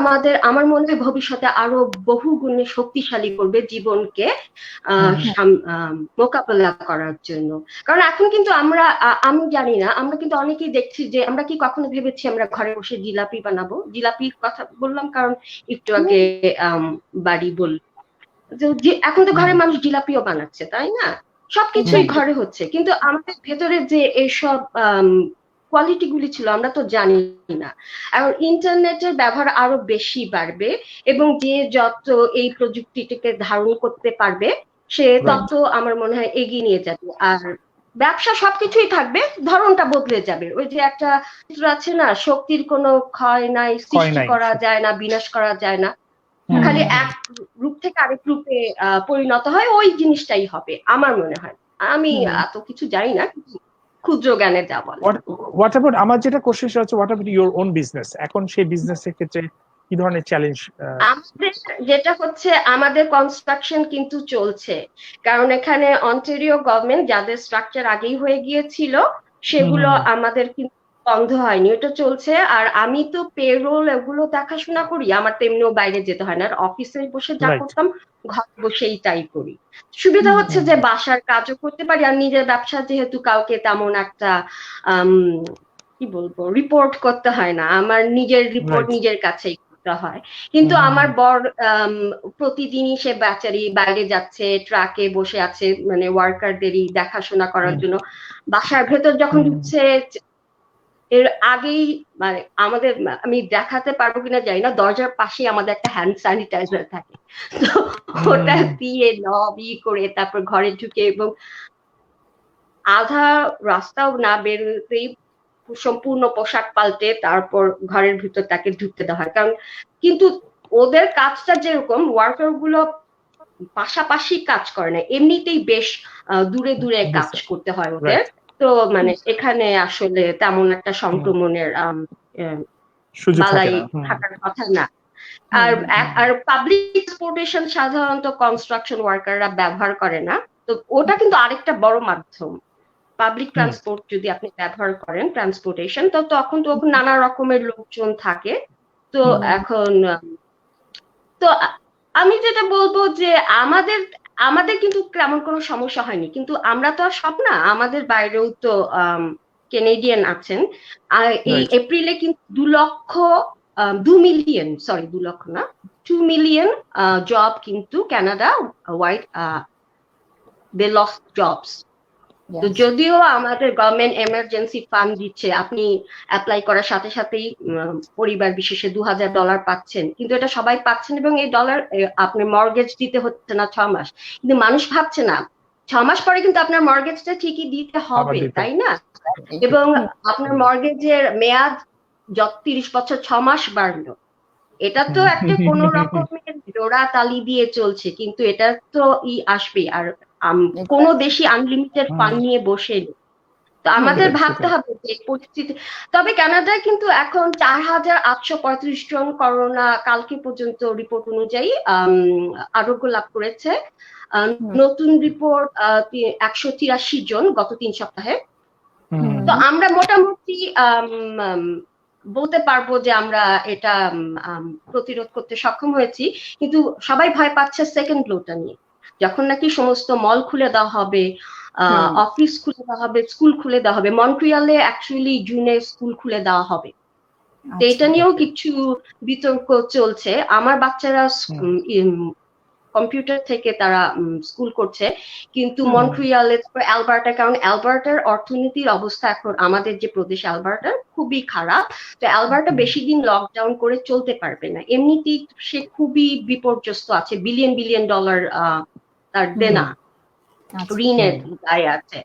আমার মনে হয় ভবিষ্যতে আরো বহু গুণে শক্তিশালী করবে জীবনকে মোকাবেলা করার জন্য। কারণ এখন কিন্তু আমি জানি না, আমরা কিন্তু অনেকেই দেখছি যে আমরা কি কখনো ভেবেছি আমরা ঘরে বসে জিলাপি বানাবো? জিলাপির কথা বললাম কারণ একটু আগে বাড়ি বল, এখন তো ঘরে মানুষ জিলাপিও বানাচ্ছে, তাই না? সবকিছুই ঘরে হচ্ছে, কিন্তু আমাদের ভেতরে যে এইসব কোয়ালিটি গুলি ছিল আমরা তো জানি না। আর ইন্টারনেটের ব্যবহার আরো বেশি বাড়বে, এবং যে যত এই প্রযুক্তিটিকে ধারণ করতে পারবে সে তত আমার মনে হয় এগিয়ে নিয়ে যাবে। আর ব্যবসা সবকিছুই থাকবে, ধরনটা বদলে যাবে। ওই যে একটা চিত্র আছে না, শক্তির কোনো ক্ষয় নাই, সৃষ্টি করা যায় না, বিনাশ করা যায় না, খালি এক রূপ থেকে আরেক রূপে পরিণত হয়, ওই জিনিসটাই হবে আমার মনে হয়। আমি এত কিছু জানি না, ক্ষুদ্র জ্ঞানে যা বলে। হোয়াট অ্যাবাউট আমার যেটা কোশ্চেন হচ্ছে, what about your own business? এখন সেই বিজনেসের ক্ষেত্রে কি ধরনের চ্যালেঞ্জ? আমাদের যেটা হচ্ছে, আমাদের কনস্ট্রাকশন কিন্তু চলছে, কারণ এখানে অন্টারিও গভর্নমেন্ট যাদের স্ট্রাকচার আগেই হয়ে গিয়েছিল সেগুলো আমাদের কিন্তু বন্ধ হয়নি, ওটা চলছে। আর আমি তো পেরোল এগুলো দেখাশোনা করি, আমার তেমনিও বাইরে যেতে হয় না, আর অফিসে বসে যা করতাম ঘর বসেই তাই করি। সুবিধা হচ্ছে যে বাসার কাজও করতে পারি, আর নিজের ব্যবসা যেহেতু কাউকে তেমন একটা কি বলবো রিপোর্ট করতে হয় না, আমার নিজের রিপোর্ট নিজের কাছেই হয়। কিন্তু আমার বর প্রতিদিনই সে বেচারি বাইরে যাচ্ছে, ট্রাকে বসে আছে, মানে ওয়ার্কারদেরই দেখাশোনা করার জন্য। বাসার ভেতর যখন ঢুকছে, এর আগেই মানে আমাদের, আমি দেখাতে পারবো কিনা জানি না, দরজার পাশেই আমাদের একটা হ্যান্ড স্যানিটাইজার থাকে, তো ওটা দিয়ে লবি করে তারপর ঘরে ঢুকে, এবং আধা রাস্তাও না বেরোতেই সম্পূর্ণ পোশাক পাল্টে তারপর ঘরের ভিতর তাকে ঢুকতে দেওয়া হয়। কারণ কিন্তু ওদের কাজটা যেরকম, ওয়ার্কার গুলো পাশাপাশি কাজ করে না, এমনিতেই বেশ দূরে দূরে কাজ করতে হয় ওদের। তো মানে এখানে আসলে তেমন একটা সংক্রমণের বালাই থাকার কথা না। আর পাবলিক ট্রান্সপোর্টেশন সাধারণত কনস্ট্রাকশন ওয়ার্কাররা ব্যবহার করে না, তো ওটা কিন্তু আরেকটা বড় মাধ্যম। পাবলিক ট্রান্সপোর্ট যদি আপনি ব্যবহার করেন, ট্রান্সপোর্টেশন, তো তখন নানা রকমের লোকজন থাকে। তো এখন তো আমি যেটা বলবো যে আমাদের কিন্তু তেমন কোনো সমস্যা হয়নি, কিন্তু আমরা তো আর সব না, আমাদের বাইরেও তো কেনেডিয়ান আছেন। আর এই এপ্রিলে কিন্তু 2 মিলিয়ন জব কিন্তু Canada wide they lost jobs. তো যদিও আমাদের গভর্নমেন্ট এমার্জেন্সি ফান্ড দিচ্ছে, আপনি অ্যাপ্লাই করার সাথে সাথেই পরিবার বিশেষে $2,000 পাচ্ছেন, কিন্তু এটা সবাই পাচ্ছেন, এবং এই ডলার আপনি মর্গেজ দিতে হচ্ছে না 6 মাস। কিন্তু মানুষ ভাবছে না 6 মাস পরে কিন্তু আপনার মর্গেজটা ঠিকই দিতে হবে, তাই না? এবং আপনার মর্গেজের মেয়াদ 30 বছর 6 মাস বাড়লো, এটা তো একটা কোন রকমের জোড়া তালি দিয়ে চলছে, কিন্তু এটা তো আসবেই। আর কোনো দেশই আনলিমিটেড ফান্ড নিয়ে বসে নেই। তো আমাদের ভাবতে হবে যে পরিস্থিতি। তবে কানাডায় কিন্তু এখন 4,835 জন করোনা কালকে পর্যন্ত রিপোর্ট অনুযায়ী আরোগ্য লাভ করেছে। নতুন রিপোর্ট 183 জন গত 3 সপ্তাহে। তো আমরা মোটামুটি বলতে পারবো যে আমরা এটা প্রতিরোধ করতে সক্ষম হয়েছি, কিন্তু সবাই ভয় পাচ্ছে সেকেন্ড ব্লোটা নিয়ে। যখন নাকি সমস্ত মল খুলে দেওয়া হবে, অফিস খুলে দেওয়া হবে, স্কুল খুলে দেওয়া হবে। মন্ট্রিয়ালে অ্যাকচুয়ালি জুনে স্কুল খুলে দেওয়া হবে। তো এটা নিয়েও কিছু বিতর্ক চলছে। আমার বাচ্চারা কম্পিউটার থেকে তারা স্কুল করছে, কিন্তু মন্ট্রিয়ালে, অ্যালবার্টা, কারণ অ্যালবার্টার অর্থনীতির অবস্থা এখন আমাদের যে প্রদেশ অ্যালবার্টার খুবই খারাপ। তো অ্যালবার্টা বেশি দিন লকডাউন করে চলতে পারবে না, এমনিতেই সে খুবই বিপর্যস্ত আছে, বিলিয়ন বিলিয়ন ডলার তার দেনা ঋণের দায় আছে।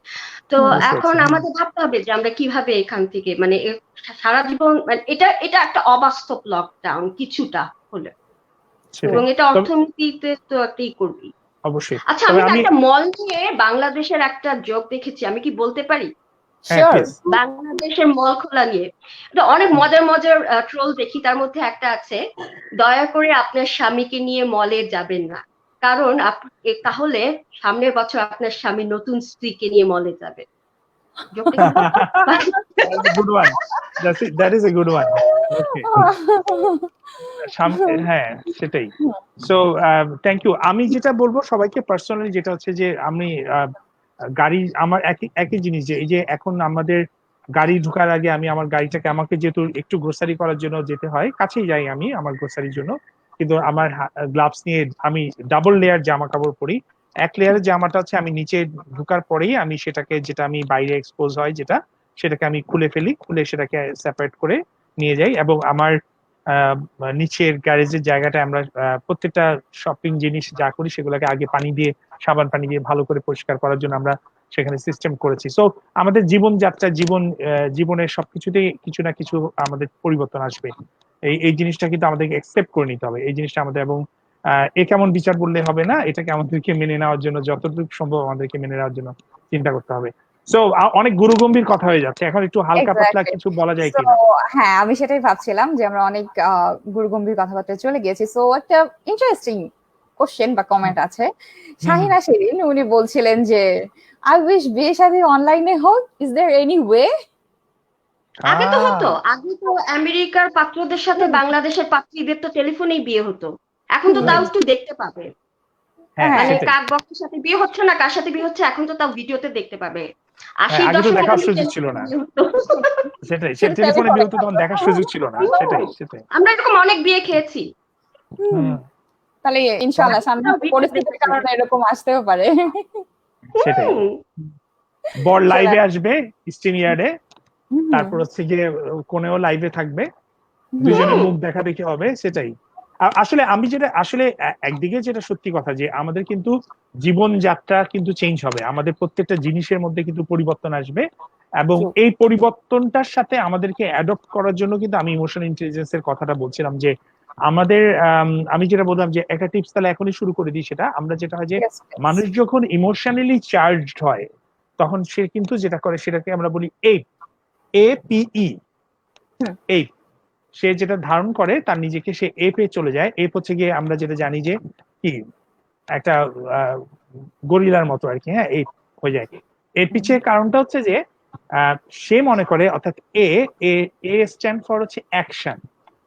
তো এখন আমাদের ভাবতে হবে যে আমরা কিভাবে এখান থেকে মানে সারা জীবন, মানে এটা একটা অবাস্তব লকডাউন কিছুটা হলে, এবং এটা অর্থনীতিতে তো একটাই করবি অবশ্যই। আচ্ছা, আমি একটা মল নিয়ে বাংলাদেশের একটা জোক দেখেছি, আমি কি বলতে পারি? বাংলাদেশের মল খোলা নিয়ে এটা অনেক মজার মজার ট্রোল দেখি। তার মধ্যে একটা আছে, দয়া করে আপনার স্বামীকে নিয়ে মলে যাবেন না, কারণ তাহলে সামনের বছর আপনার স্বামী নতুন স্ত্রীকে নিয়ে মলে যাবে। হ্যাঁ, সেটাই। So thank you. আমি যেটা বলবো সবাইকে পার্সোনালি, যেটা হচ্ছে যে আমি গাড়ি আমার একই জিনিস, যে এই যে এখন আমাদের গাড়ি ঢোকার আগে আমি আমার গাড়িটাকে, আমাকে যেহেতু একটু গ্রোসারি করার জন্য যেতে হয়, কাছেই যাই আমি আমার গ্রোসারির জন্য, কিন্তু আমার গ্লাভস নিয়ে আমি ডাবল লেয়ার জামা কাপড় পরি। এক লেয়ারের জামাটা হচ্ছে আমি নিচে ঢোকার পরেই আমি সেটাকে, যেটা আমি বাইরে এক্সপোজ হয় যেটা, সেটাকে আমি খুলে ফেলি, খুলে সেটাকে সেপারেট করে নিয়ে যাই। এবং আমার নিচের গ্যারেজের জায়গাটা আমরা প্রত্যেকটা শপিং জিনিস যা করি সেগুলোকে আগে পানি দিয়ে, সাবান পানি দিয়ে ভালো করে পরিষ্কার করার জন্য আমরা সেখানে সিস্টেম করেছি। সো আমাদের জীবনযাত্রা, জীবনের সবকিছুতেই কিছু না কিছু আমাদের পরিবর্তন আসবে। এই জিনিসটা কিন্তু আমাদেরকে একসেপ্ট করে নিতে হবে, এই জিনিসটা আমাদের। এবং এ কেমন বিচার বললে হবে না, এটাকে আমাদেরকে মেনে নেওয়ার জন্য যতটুকু সম্ভব আমাদেরকে মেনে নেওয়ার জন্য চিন্তা করতে হবে। সো অনেক গুরুগম্ভীর কথা হয়ে যাচ্ছে, এখন একটু হালকা পাতলা কিছু বলা যায় কিনা? হ্যাঁ, আমি সেটাই ভাবছিলাম যে আমরা অনেক গুরুগম্ভীর কথাবার্তা চলে গিয়েছি। সো একটা ইন্টারেস্টিং কোশ্চেন বা কমেন্ট আছে, শাহিনা শিরিন, উনি বলছিলেন যে আই উইশ বিয়ে শাদী অনলাইনে হোক, ইজ देयर এনি ওয়ে? আগে তো হতো, আগে তো আমেরিকার পাত্রদের সাথে বাংলাদেশের পাত্রীদের তো টেলিফোনেই বিয়ে হতো। এখন তো তাও একটু দেখতে পাবে, মানে কার বক্সের সাথে বিয়ে হচ্ছে না কার সাথে বিয়ে হচ্ছে, এখন তো তাও ভিডিওতে দেখতে পাবে। 80 দশকে দেখার সুযোগ ছিল না, সেটাই, টেলিফোনে বিয়ে হতো তখন দেখার সুযোগ ছিল না, সেটাই। আমরা এরকম অনেক বিয়ে খেয়েছি। তাহলে ইনশাআল্লাহ সামনে পরিস্থিতির কারণে এরকম আসতেও পারে। সেটাই, বর লাইভে আসবে স্ট্রিম ইয়ার্ডে, তারপর হচ্ছে গিয়ে কোনেও লাইভে থাকবে, দুজনের মুখ দেখা দেখি হবে, সেটাই। আসলে আমি যেটা, আসলে একদিকে যেটা সত্যি কথা, যে আমাদের কিন্তু জীবনযাত্রা কিন্তু চেঞ্জ হবে, আমাদের প্রত্যেকটা জিনিসের মধ্যে কিন্তু পরিবর্তন আসবে, এবং এই পরিবর্তনটার সাথে আমাদেরকে অ্যাডপ্ট করার জন্য কিন্তু আমি ইমোশনাল ইন্টেলিজেন্সের কথাটা বলছিলাম, যে আমাদের আমি যেটা বললাম যে একটা টিপস তাহলে এখনই শুরু করে দিই। সেটা আমরা যেটা হয় যে মানুষ যখন ইমোশনালি চার্জড হয় তখন সে কিন্তু যেটা করে সেটাকে আমরা বলি APE, এই সে যেটা ধারণ করে তার নিজেকে, সে এপে চলে যায়। এপ হচ্ছে গিয়ে আমরা যেটা জানি যে কি একটা গরিলার মতো আর কি, হ্যাঁ, এপ হয়ে যায়। এর পিছিয়ে কারণটা হচ্ছে যে সে মনে করে, অর্থাৎ এ স্ট্যান্ড ফর হচ্ছে অ্যাকশন।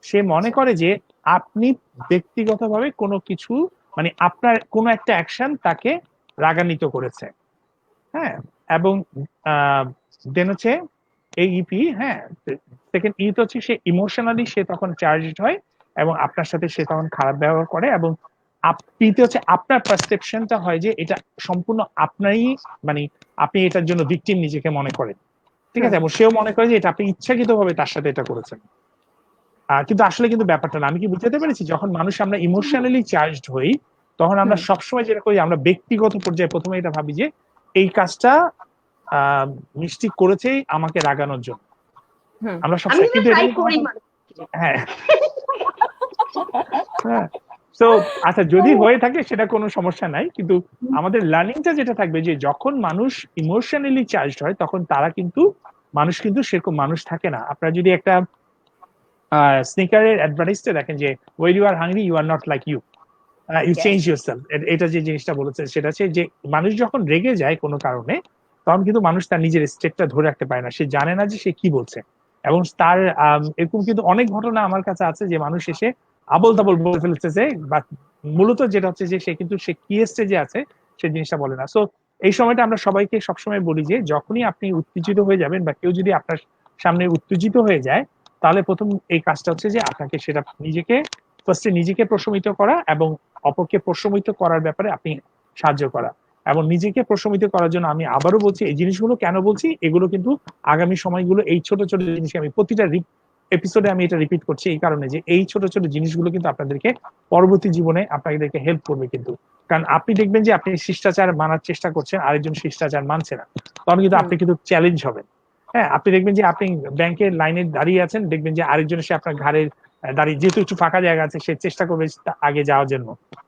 সে মনে করে যে আপনি ব্যক্তিগতভাবে কোনো কিছু, মানে আপনার কোনো একটা অ্যাকশন তাকে রাগান্বিত করেছে, হ্যাঁ। এবং দেন হচ্ছে AEP, হ্যাঁ, সেকেন্ড ই তো হচ্ছে সে ইমোশনালি সে তখন চার্জড হয় এবং আপনার সাথে সে তখন খারাপ ব্যবহার করে, এবং আপনিতে হচ্ছে আপনার পারসেপশনটা হয় যে এটা সম্পূর্ণ আপনারই, মানে আপনি এটার জন্য ভিকটিম নিজেকে মনে করেন, ঠিক আছে, এবং সেও মনে করে যে এটা আপনি ইচ্ছাকৃতভাবে তার সাথে এটা করেছেন। কিন্তু আসলে কিন্তু ব্যাপারটা না। আমি কি বুঝতে পেরেছি? যখন মানুষ আমরা ইমোশনালি চার্জড হই তখন আমরা সবসময় যেটা করি, আমরা ব্যক্তিগত পর্যায়ে প্রথমে এটা ভাবি যে এই কাজটা মিষ্টি করেছেই আমাকে রাগানোর জন্য। আমরা সবসময় কিন্তু হ্যাঁ হ্যাঁ, তো আচ্ছা যদি হয়ে থাকে সেটা কোনো সমস্যা নাই, কিন্তু আমাদের লার্নিংটা যেটা থাকবে যে যখন মানুষ ইমোশনালি চার্জড হয় তখন তারা কিন্তু মানুষ কিন্তু সেরকম মানুষ থাকে না। আপনারা যদি একটা স্নিকারের অ্যাডভার্টাইজটা দেখেন যে when you are hungry you are not like you, you Yes. Change yourself, এটা যে জিনিসটা বলেছে সেটা হচ্ছে যে মানুষ যখন রেগে যায় কোনো কারণে তখন কিন্তু মানুষ তার নিজের স্টেটটা ধরে রাখতে পারে না, সে জানে না যে সে কি বলছে। এবং তার এরকম কিন্তু অনেক ঘটনা আমার কাছে আছে যে মানুষ এসে আবল তাবল বলে ফেলতেছে, বা মূলত যেটা হচ্ছে যে সে কিন্তু সে কি স্টেজে আছে সে জিনিসটা বলে না। সো এই সময়টা আমরা সবাইকে সবসময় বলি যে যখনই আপনি উত্তেজিত হয়ে যাবেন বা কেউ যদি আপনার সামনে উত্তেজিত হয়ে যায়, তাহলে প্রথম এই কাজটা হচ্ছে যে আপনাকে সেটা ফার্স্টে নিজেকে প্রশমিত করা এবং অপরকে প্রশমিত করার ব্যাপারে আপনি সাহায্য করা। এবং নিজেকে প্রশমিত করার জন্য আমি আবারও বলছি, এই জিনিসগুলো কেন বলছি, এগুলো কিন্তু আগামী সময়গুলো এই ছোট ছোট জিনিসকে আমি প্রতিটা এপিসোডে আমি এটা রিপিট করছি এই কারণে যে এই ছোট ছোট জিনিসগুলো কিন্তু আপনাদেরকে পরবর্তী জীবনে আপনাদেরকে হেল্প করবে কিন্তু। কারণ আপনি দেখবেন যে আপনি শিষ্টাচার মানার চেষ্টা করছেন, আরেকজন শিষ্টাচার মানছে না, তখন কিন্তু আপনি কিন্তু চ্যালেঞ্জ হবেন। হ্যাঁ, আপনি দেখবেন যে আপনি ব্যাংকের লাইনে দাঁড়িয়ে আছেন, দেখবেন যে আরেকজন এসে আপনার ঘাড়ের দাঁড়িয়ে, যেহেতু একটু ফাঁকা জায়গা আছে, সে চেষ্টা করবে আগে যাওয়ার জন্য।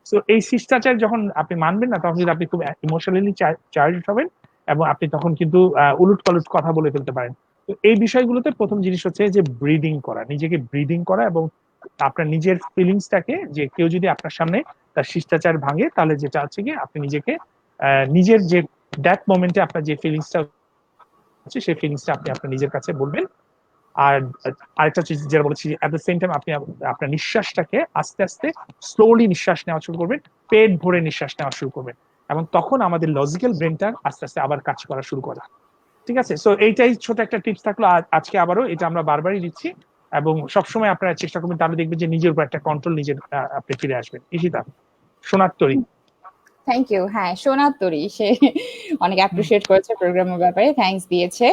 তো এই শিষ্টাচার যখন আপনি মানবেন না, তখন কিন্তু আপনি খুব ইমোশনালি চার্জ হবেন এবং আপনি তখন কিন্তু উলুট পালুট কথা বলে ফেলতে পারেন। তো এই বিষয়গুলোতে প্রথম জিনিস হচ্ছে যে ব্রিদিং করা, নিজেকে ব্রিদিং করা এবং আপনার নিজের ফিলিংসটাকে, যে কেউ যদি আপনার সামনে তার শিষ্টাচার ভাঙে তাহলে যেটা হচ্ছে কি আপনি নিজেকে নিজের যে দ্যাট মোমেন্টে আপনার যে ফিলিংসটা হচ্ছে সেই ফিলিংসটা আপনি আপনার নিজের কাছে বলবেন। আর আরেকটা চীজ যেটা বলেছি, এট দ্য সেম টাইম আপনি আপনার নিঃশ্বাসটাকে আস্তে আস্তে স্লোলি নিঃশ্বাস নেওয়া শুরু করবেন, পেট ভরে নিঃশ্বাস নেওয়া শুরু করবেন, এবং তখন আমাদের লজিক্যাল ব্রেনটা আস্তে আস্তে আবার কাজ করা শুরু করে। ঠিক আছে, সো এইটাই ছোট একটা টিপস থাকলো আজকে, আবারও এটা আমরা বারবারই দিচ্ছি এবং সবসময় আপনারা চেষ্টা করবেন, তাহলে দেখবেন যে নিজের উপর একটা কন্ট্রোল নিজের আপনি ফিরে আসবেন। ঈশিতা, সোনার তরী। Thank you. হ্যাঁ, সোনার তরী সে অনেক অ্যাপ্রিশিয়েট করেছে প্রোগ্রামের ব্যাপারে, থ্যাঙ্কস দিয়েছে।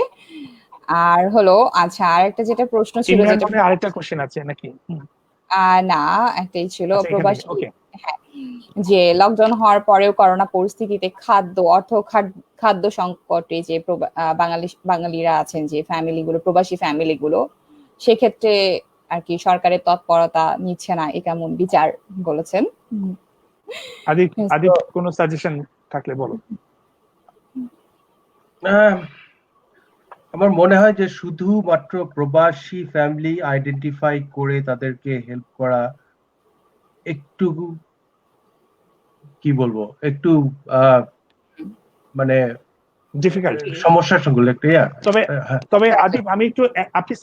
আর হলো আচ্ছা, আরেকটা যেটা প্রশ্ন ছিল ইমরান যেটা মনে হয় আরেকটা কোশ্চেন আছে নাকি? না, একটাই ছিল আচ্ছা, এখানে প্রবাসী। ওকে। হ্যাঁ, যে লকডাউন হওয়ার পরেও করোনা পরিস্থিতিতে খাদ্য সংকটে যে বাঙালিরা আছেন, যে ফ্যামিলিগুলো, প্রবাসী ফ্যামিলিগুলো, সেক্ষেত্রে আর কি সরকারের তৎপরতা নিচ্ছে না, এ কেমন বিচার বলেছেন? আদিপ কোনো সাজেশন থাকলে বলো। আমার মনে হয় যে শুধুমাত্র প্রবাসী ফ্যামিলি আইডেন্টিফাই করে তাদেরকে হেল্প করা একটু, কি বলবো, একটু মানে ডিফিকাল্ট সমস্যার সঙ্গে একটু। তবে আদিপ আমি একটু আপনি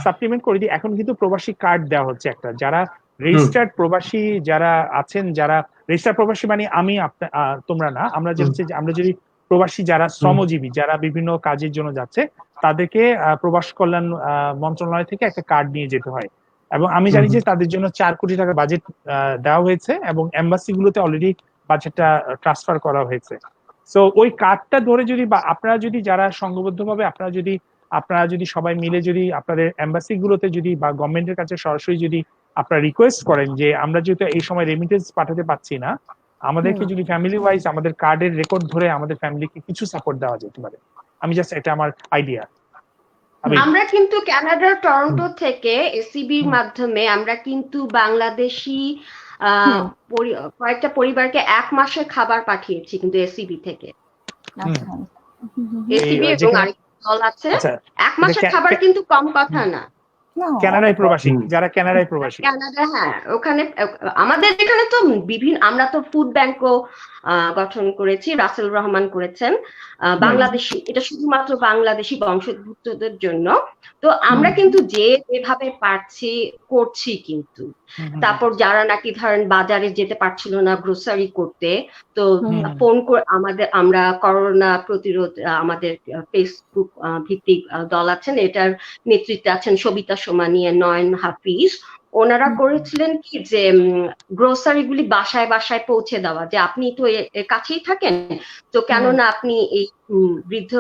সাপ্লিমেন্ট করে দিই, এখন কিন্তু প্রবাসী কার্ড দেওয়া হচ্ছে একটা, যারা রেজিস্টার্ড প্রবাসী যারা আছেন, যারা রেজিস্টার্ড প্রবাসী মানে আমি তোমরা না, আমরা যে হচ্ছে আমরা যদি প্রবাসী যারা শ্রমজীবী, যারা বিভিন্ন কাজের জন্য যাচ্ছে, তাদেরকে প্রবাস কল্যাণ মন্ত্রণালয় থেকে একটা কার্ড নিয়ে যেতে হয়। এবং আমি জানি যে তাদের জন্য 4 কোটি টাকা বাজেট দেওয়া হয়েছে এবং এম্বাসি গুলোতে অলরেডি বাজেটটা ট্রান্সফার করা হয়েছে। সো ওই কার্ডটা ধরে যদি, বা আপনারা যদি যারা সংঘবদ্ধভাবে আপনারা যদি সবাই মিলে যদি আপনাদের এম্বাসি গুলোতে যদি বা গভর্নমেন্টের কাছে সরাসরি যদি আপনারা রিকোয়েস্ট করেন যে আমরা যেহেতু এই সময় রেমিটেন্স পাঠাতে পারছি না, আমাদেরকে যদি ফ্যামিলি ওয়াইজ আমাদের কার্ডের রেকর্ড ধরে আমাদের ফ্যামিলিকে কিছু সাপোর্ট দেওয়া যেতে পারে। আমি জাস্ট, এটা আমার আইডিয়া। আমরা কিন্তু কানাডার টরন্টো থেকে এসিবির মাধ্যমে আমরা কিন্তু বাংলাদেশি কয়েকটা পরিবারকে 1 মাসের খাবার পাঠিয়েছি কিন্তু এসিবি থেকে। এসিবি এবং আরেকটা দল আছে, 1 মাসের খাবার কিন্তু কম কথা না। কানাডায় প্রবাসী, যারা কানাডায় প্রবাসী, কানাডা, হ্যাঁ, ওখানে আমাদের এখানে তো আমরা তো ফুড ব্যাংকও গঠন করেছি, রাসেল রহমান করেছেন বাংলাদেশি, এটা শুধুমাত্র বাংলাদেশি বংশোদ্ভূতদের জন্য। তো আমরা কিন্তু যেভাবে পারছি করছি কিন্তু। তারপর যারা নাকি ধরেন বাজারে যেতে পারছিল না গ্রোসারি করতে, তো ফোন করে আমরা করোনা প্রতিরোধ, আমাদের ফেসবুক ভিত্তিক দল আছেন, এটার নেতৃত্বে আছেন সবিতা সোমানি, নয়ন হাফিজ, ওনারা করেছিলেন কি যে গ্রোসারি গুলি বাসায় বাসায় পৌঁছে দেওয়া, যে আপনি তো এর কাছেই থাকেন, তো কেননা আপনি এই বৃদ্ধ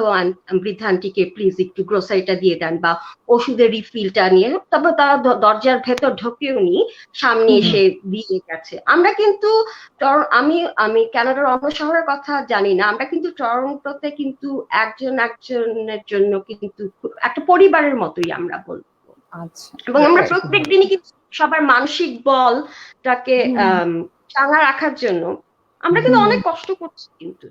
আন্টিকে প্লিজ একটু গ্রোসারিটা দিয়ে দেন, বা ওষুধের রিফিলটা নিয়ে। তবে তারা দরজার ভেতর ঢোকেও নি, সামনে এসে দিয়ে গেছে। আমরা কিন্তু আমি কানাডার অন্য শহরের কথা জানি না, আমরা কিন্তু টরন্টোতে কিন্তু একজনের জন্য কিন্তু একটা পরিবারের মতোই আমরা বলবো। এবং আমরা প্রত্যেক দিনই কিন্তু সবার মানসিক বলটাকে চাঙ্গা রাখার জন্য আমরা কিন্তু অনেক কষ্ট করছি, কিন্তু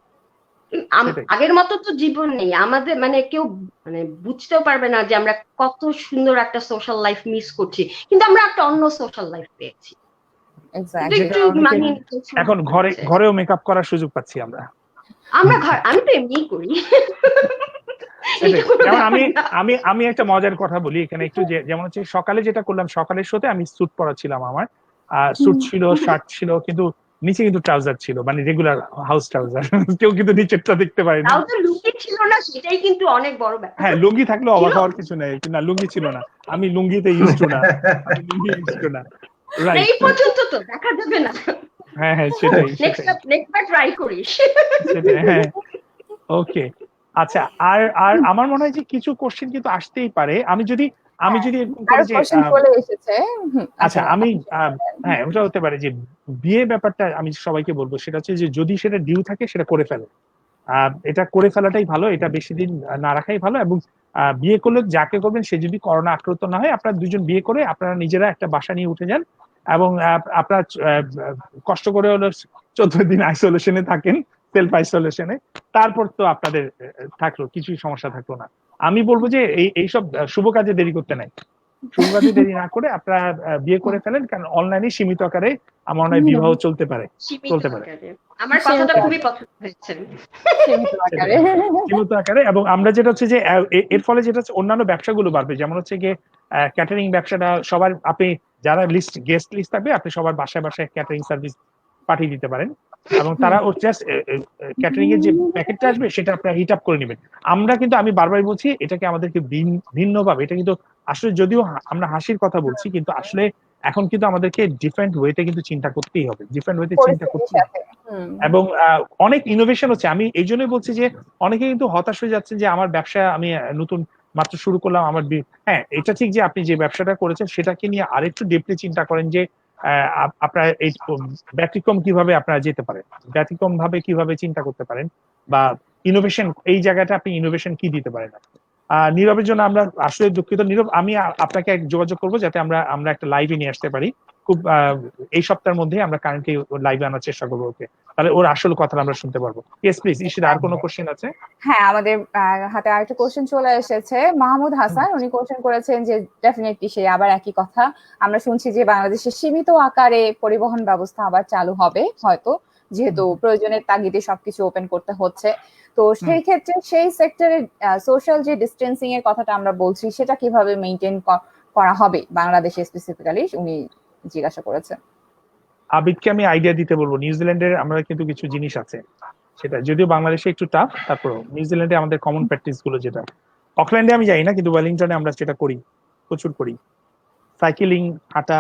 সেটাই। আগের মতো তো জীবন নেই আমাদের, মানে কেউ মানে বুঝতেও পারবে না যে আমরা কত সুন্দর একটা সোশ্যাল লাইফ মিস করছি, কিন্তু আমরা একটা অন্য সোশ্যাল লাইফ পেয়েছি। কিন্তু এক্স্যাক্টলি। একটু মানিয়ে নিতে এখন সময় ঘরে লাগছে। ঘরেও মেকআপ করার সুযোগ পাচ্ছি আমরা। আমি তো এমনিই করি। সেটাই। এটা কোনো যেমন ব্যাপার আমি না। আমি আমি একটা মজার কথা বলি এখানে একটু, যেমন হচ্ছে সকালে যেটা করলাম, সকালের শোতে আমি স্যুট পরা ছিলাম, আমার স্যুট ছিল, শার্ট ছিল, কিন্তু নিচে কিন্তু ট্রাউজার ছিল, মানে রেগুলার হাউস ট্রাউজার। কেউ কিন্তু নিচেরটা দেখতে পারেনি। তাও তো লুকি ছিল না, সেটাই কিন্তু অনেক বড় ব্যাপার। হ্যাঁ, লুঙ্গি থাকলেও অবাক ছিল? হওয়ার কিছু নেই, না লুঙ্গি ছিল না। আমি লুঙ্গিতে ইউজ টু না, আমি লুঙ্গি ইউজ টু না। রাইট। এই পর্যন্ত তো দেখা যাবে না। হ্যাঁ হ্যাঁ, সেটাই নেক্সট সেটাই বার ট্রাই করিস। সেটাই। হ্যাঁ, ওকে। আচ্ছা, আর আর আমার মনে হয় যে কিছু কোশ্চেন কিন্তু আসতেই পারে। আমি যদি এরকম আর করি যে কোশ্চেন চলে এসেছে। আচ্ছা, আমি হ্যাঁ, ওটা হতে পারে যে বিয়ে ব্যাপারটা আমি সবাইকে বলবো, সেটা হচ্ছে যে যদি সেটা ডিউ থাকে সেটা করে ফেলো। এটা করে ফেলাটাই ভালো, এটা বেশি দিন না রাখাই ভালো। এবং বিয়ে করলে যাকে করবেন সে যদি করোনা আক্রান্ত না হয়, আপনারা দুজন বিয়ে করে আপনারা নিজেরা একটা বাসা নিয়ে উঠে যান, এবং আপনার কষ্ট করে হলো 14 দিন আইসোলেশনে থাকেন, সেলফ আইসোলেশনে। তারপর তো আপনাদের থাকলো কিছুই সমস্যা থাকলো না। আমি বলবো যে এইসব শুভ কাজে দেরি করতে নাই, শুভ কাজে দেরি না করে আপনারা বিয়ে করে ফেলেন, কারণ অনলাইনে সীমিত আকারে আমার মনে হয় বিবাহ চলতে পারে। সীমিত আকারে। আমার কথাটা খুবই পছন্দ হয়েছে। সীমিত আকারে। সীমিত আকারে। এবং আমরা যেটা হচ্ছে যে এর ফলে যেটা হচ্ছে অন্যান্য ব্যবসাগুলো বাড়বে, যেমন হচ্ছে গিয়ে ক্যাটারিং ব্যবসাটা সবার, আপনি যারা গেস্ট লিস্ট থাকবে আপনি সবার বাসায় বাসায় ক্যাটারিং সার্ভিস পাঠিয়ে দিতে পারেন, এবং তারা ও জাস্ট ক্যাটারিং এর যে প্যাকেটটা আসবে সেটা আপনারা হিট আপ করে নেবেন। আমরা কিন্তু, আমি বারবার বলছি, এটাকে আমাদেরকে ভিন্নভাবে, এটা কিন্তু আসলে যদিও আমরা হাসির কথা বলছি, কিন্তু আসলে এখন কিন্তু আমাদেরকে ডিফারেন্ট ওয়েতে কিন্তু চিন্তা করতেই হবে, ডিফারেন্ট ওয়েতে চিন্তা পরিস্থিতির করতেই হবে। সাথে। এবং অনেক ইনোভেশন হচ্ছে। আমি এই জন্যই বলছি যে অনেকে কিন্তু হতাশ হয়ে যাচ্ছেন যে আমার ব্যবসা আমি নতুন মাত্র শুরু করলাম, আমার হ্যাঁ, এটা ঠিক যে আপনি যে ব্যবসাটা করেছেন সেটাকে নিয়ে আরেকটু ডিপলি চিন্তা করেন যে আপনার এই ব্যতিক্রম কিভাবে আপনারা যেতে পারেন, ব্যতিক্রম ভাবে কিভাবে চিন্তা করতে পারেন, বা ইনোভেশন, এই জায়গাটা আপনি ইনোভেশন কি দিতে পারেন। নীরবের জন্য আমরা আসলে দুঃখিত। নীরব, আমি আপনাকে যোগাযোগ করবো যাতে আমরা একটা লাইভে নিয়ে আসতে পারি খুব এই সপ্তাহের মধ্যে। আমরা কারেন্টলি লাইভে আনার চেষ্টা করবো ওকে, তাহলে ওর আসল কথাটা আমরা শুনতে পারবো। ইয়েস প্লিজ ঈশিতা, আর কোনো কোশ্চেন আছে? হ্যাঁ, আমাদের হাতে আরেকটা কোশ্চেন চলে এসেছে। মাহমুদ হাসান উনি কোশ্চেন করেছেন যে ডেফিনেটলি সে আবার একই কথা, আমরা শুনছি যে বাংলাদেশে সীমিত আকারে পরিবহন ব্যবস্থা আবার চালু হবে হয়তো, যেহেতু প্রয়োজনের তাগিদে সবকিছু ওপেন করতে হচ্ছে। তো সেই ক্ষেত্রে সেই সেক্টরে সোশ্যাল যে ডিস্টেন্সিং এর কথাটা আমরা বলছি সেটা কিভাবে মেইনটেইন করা হবে বাংলাদেশে স্পেসিফিক্যালি, উনি জিজ্ঞাসা করেছেন। আবিদকে আমি আইডিয়া দিতে বলবো। নিউজিল্যান্ডের আমরা কিন্তু কিছু জিনিস আছে, সেটা যদিও বাংলাদেশে একটু টাফ, তারপর নিউজিল্যান্ডে আমাদের কমন প্র্যাকটিস গুলো, যেটা অকল্যান্ডে আমি জানি না, কিন্তু ওয়েলিংটনে আমরা সেটা করি, প্রচুর করি। সাইকেলিং, হাঁটা।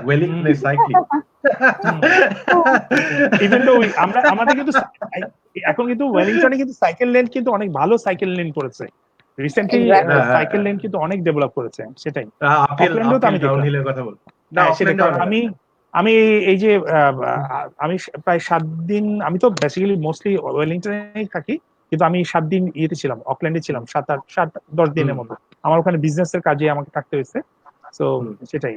ওয়েলিংটনে সাইক্লিং। ইভেন তো আমরা আমাদের কিন্তু এখন কিন্তু ওয়েলিংটনে কিন্তু সাইকেল লেন কিন্তু অনেক ভালো সাইকেল লেন করেছে রিসেন্টলি, সাইকেল লেন কিন্তু অনেক ডেভেলপ করেছে। সেটাই অকল্যান্ডেও তো আমি ডাউনহিলের কথা বল। সেটা কারণ আমি এই যে আমি প্রায় 7 দিন, আমি তো বেসিক্যালি মোস্টলি ওয়েলিংটনে থাকি, কিন্তু আমি 7 দিন ইয়েতে ছিলাম, অকল্যান্ডে ছিলাম, 7-10 দিনের মতো। আমার ওখানে বিজনেসের কাজে আমাকে থাকতে হয়েছে, তো সেটাই।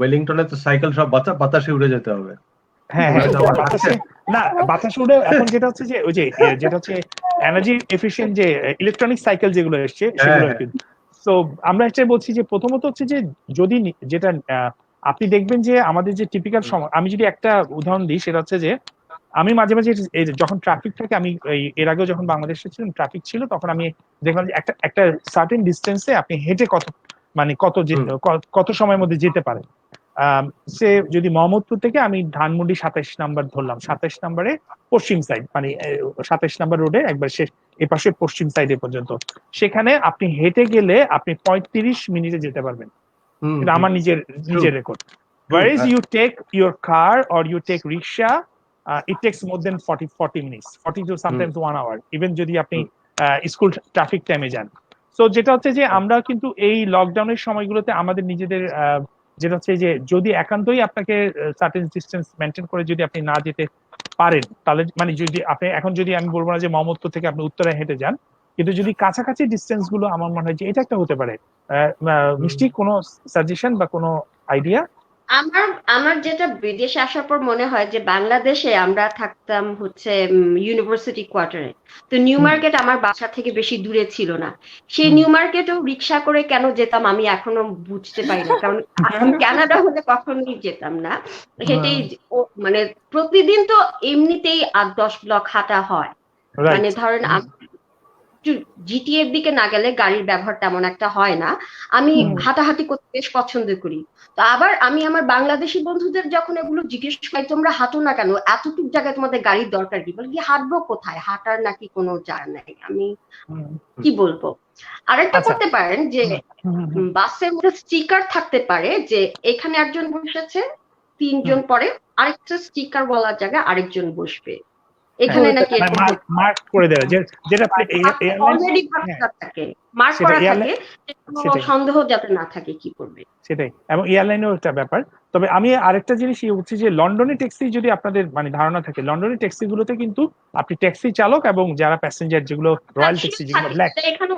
ওয়েলিংটনে তো সাইকেল সব বাতাসে উড়ে যেতে হবে। হ্যাঁ হ্যাঁ, না বাতাস উড়ে। এখন যেটা হচ্ছে যে ওই যে যেটা হচ্ছে এনার্জি এফিশিয়েন্ট যে ইলেকট্রনিক সাইকেল যেগুলো এসছে সেগুলো আর কি। তো আমরা এটাই বলছি যে প্রথমত হচ্ছে যে যদি যেটা আপনি দেখবেন যে আমাদের যে টিপিক্যাল সময়, আমি যদি একটা উদাহরণ দিই, সেটা হচ্ছে যে আমি মাঝে মাঝে যখন ট্রাফিক থাকে, আমি এর আগেও যখন বাংলাদেশে ছিলাম ট্রাফিক ছিল, তখন আমি দেখলাম যে একটা সার্টেন ডিস্টেন্সে আপনি হেঁটে কত সময়ের মধ্যে যেতে পারেন। সে যদি মোহাম্মদপুর থেকে আমি ধানমন্ডি 27 নাম্বার ধরলাম, 27 নাম্বারে পশ্চিম সাইড, মানে 27 নাম্বার রোডে একবার শেষ এপাশে পশ্চিম সাইডে পর্যন্ত, সেখানে আপনি হেঁটে গেলে আপনি 35 মিনিটে যেতে পারবেন। এটা আমার নিজের record. Whereas you take your car or you take rickshaw, it takes more than 40 minutes, 40 to sometimes 1 hour, even যদি আপনি স্কুল ট্রাফিক টাইমে যান। তো যেটা হচ্ছে যে আমরা কিন্তু এই লকডাউনের সময়গুলোতে আমাদের নিজেদের যেটা হচ্ছে যে যদি একান্তই আপনাকে সার্টেন ডিস্টেন্স মেনটেন করে যদি আপনি না যেতে পারেন, তাহলে মানে যদি আপনি এখন, যদি আমি বলবো না যে মোহাম্মদপুর থেকে আপনি উত্তরায় হেঁটে যান, কিন্তু যদি কাছাকাছি ডিস্টেন্স গুলো আমার মনে হয় যে এটা একটা হতে পারে। মিষ্টি কোনো সাজেশন বা কোনো আইডিয়া? আমার আমার যেটা বিদেশে আসার পর মনে হয় যে বাংলাদেশে আমরা থাকতাম হচ্ছে ইউনিভার্সিটি কোয়ার্টারে। তো নিউ মার্কেট আমার বাসা থেকে বেশি দূরে ছিল না। সেই নিউ মার্কেটেও রিক্সা করে কেন যেতাম আমি এখনো বুঝতে পারি না, কারণ আমি কানাডা হলে কখনোই যেতাম না। সেটাই মানে প্রতিদিন তো এমনিতেই 8-10 ব্লক হাঁটা হয়। মানে ধরেন জিটিএর দিকে না গেলে গাড়ির ব্যবহার তেমন একটা হয় না, আমি হাঁটাহাঁটি করতে বেশ পছন্দ করি। তো আবার আমি আমার বাংলাদেশি বন্ধুদের যখন এগুলো জিজ্ঞেস করি তোমরা হাঁটো না কেন, এতটুক জায়গায় তোমাদের গাড়ির দরকার কি, বলে কি হাঁটবো কোথায়, হাঁটার নাকি কোনো জায়গা নাই। আমি কি বলবো, আরেকটা করতে পারেন যে বাসের মধ্যে স্টিকার থাকতে পারে যে এখানে একজন বসেছে, 3 জন পরে আরেকটা স্টিকার বলার জায়গায় আরেকজন বসবে, এখানে নাকি মার্ক করে দেওয়া, যেটা অলরেডি থাকে মার্ক করা থাকে, সন্দেহ যাতে না থাকে কি করবে সেটাই। এবং এয়ারলাইনেও একটা ব্যাপার। তবে আমি আরেকটা জিনিস হচ্ছে যে লন্ডনে ট্যাক্সি যদি আপনাদের মানে ধারণা থাকে, লন্ডনে ট্যাক্সি গুলোতে কিন্তু আপনি ট্যাক্সি চালক এবং যারা প্যাসেঞ্জার যেগুলো রয়্যাল ট্যাক্সি যেগুলো ব্ল্যাক,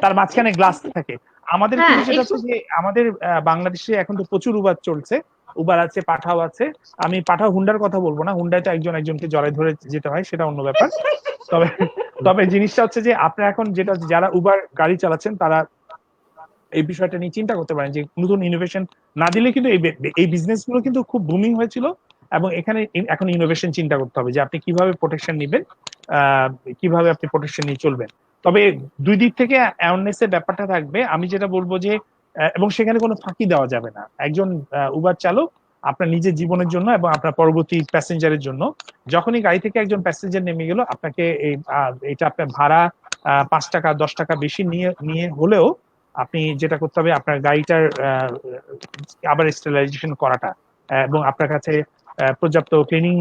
তার মাঝখানে গ্লাস থাকে। আমাদের কিন্তু যেটা হচ্ছে যে আমাদের বাংলাদেশে এখন তো প্রচুর উবার চলছে, উবার আছে, পাঠাও আছে। আমি পাঠাও হুন্ডার কথা বলবো না, হুন্ডায় তো একজনকে জড়াই ধরে যেতে হয়, সেটা অন্য ব্যাপার। তবে তবে জিনিসটা হচ্ছে যে আপনারা এখন যেটা যারা উবার গাড়ি চালাচ্ছেন তারা এই বিষয়টা নিয়ে চিন্তা করতে পারেন যে নতুন ইনোভেশন না দিলে কিন্তু এই বিজনেস গুলো কিন্তু খুব বুমিং হয়েছিল, এবং এখানে এখন ইনোভেশন চিন্তা করতে হবে যে আপনি কিভাবে প্রোটেকশন নেবেন, কিভাবে আপনি প্রোটেকশন নিয়ে চলবেন। তবে দুই দিক থেকে অ্যাওয়ারনেস এর ব্যাপারটা থাকবে। আমি যেটা বলবো যে এবং সেখানে কোনো ফাঁকি দেওয়া যাবে না। একজন উবার চালক আপনার নিজের জীবনের জন্য এবং আপনার পরবর্তী প্যাসেঞ্জারের জন্য, যখনই গাড়ি থেকে একজন প্যাসেঞ্জার নেমে গেল আপনাকে এটা আপনার ভাড়া 5 টাকা 10 টাকা বেশি নিয়ে হলেও আপনি যেটা করতে হবে আপনার গাড়িটার আবার স্টেরিলাইজেশন করাটা, এবং আপনার কাছে পর্যাপ্ত ক্লিনিং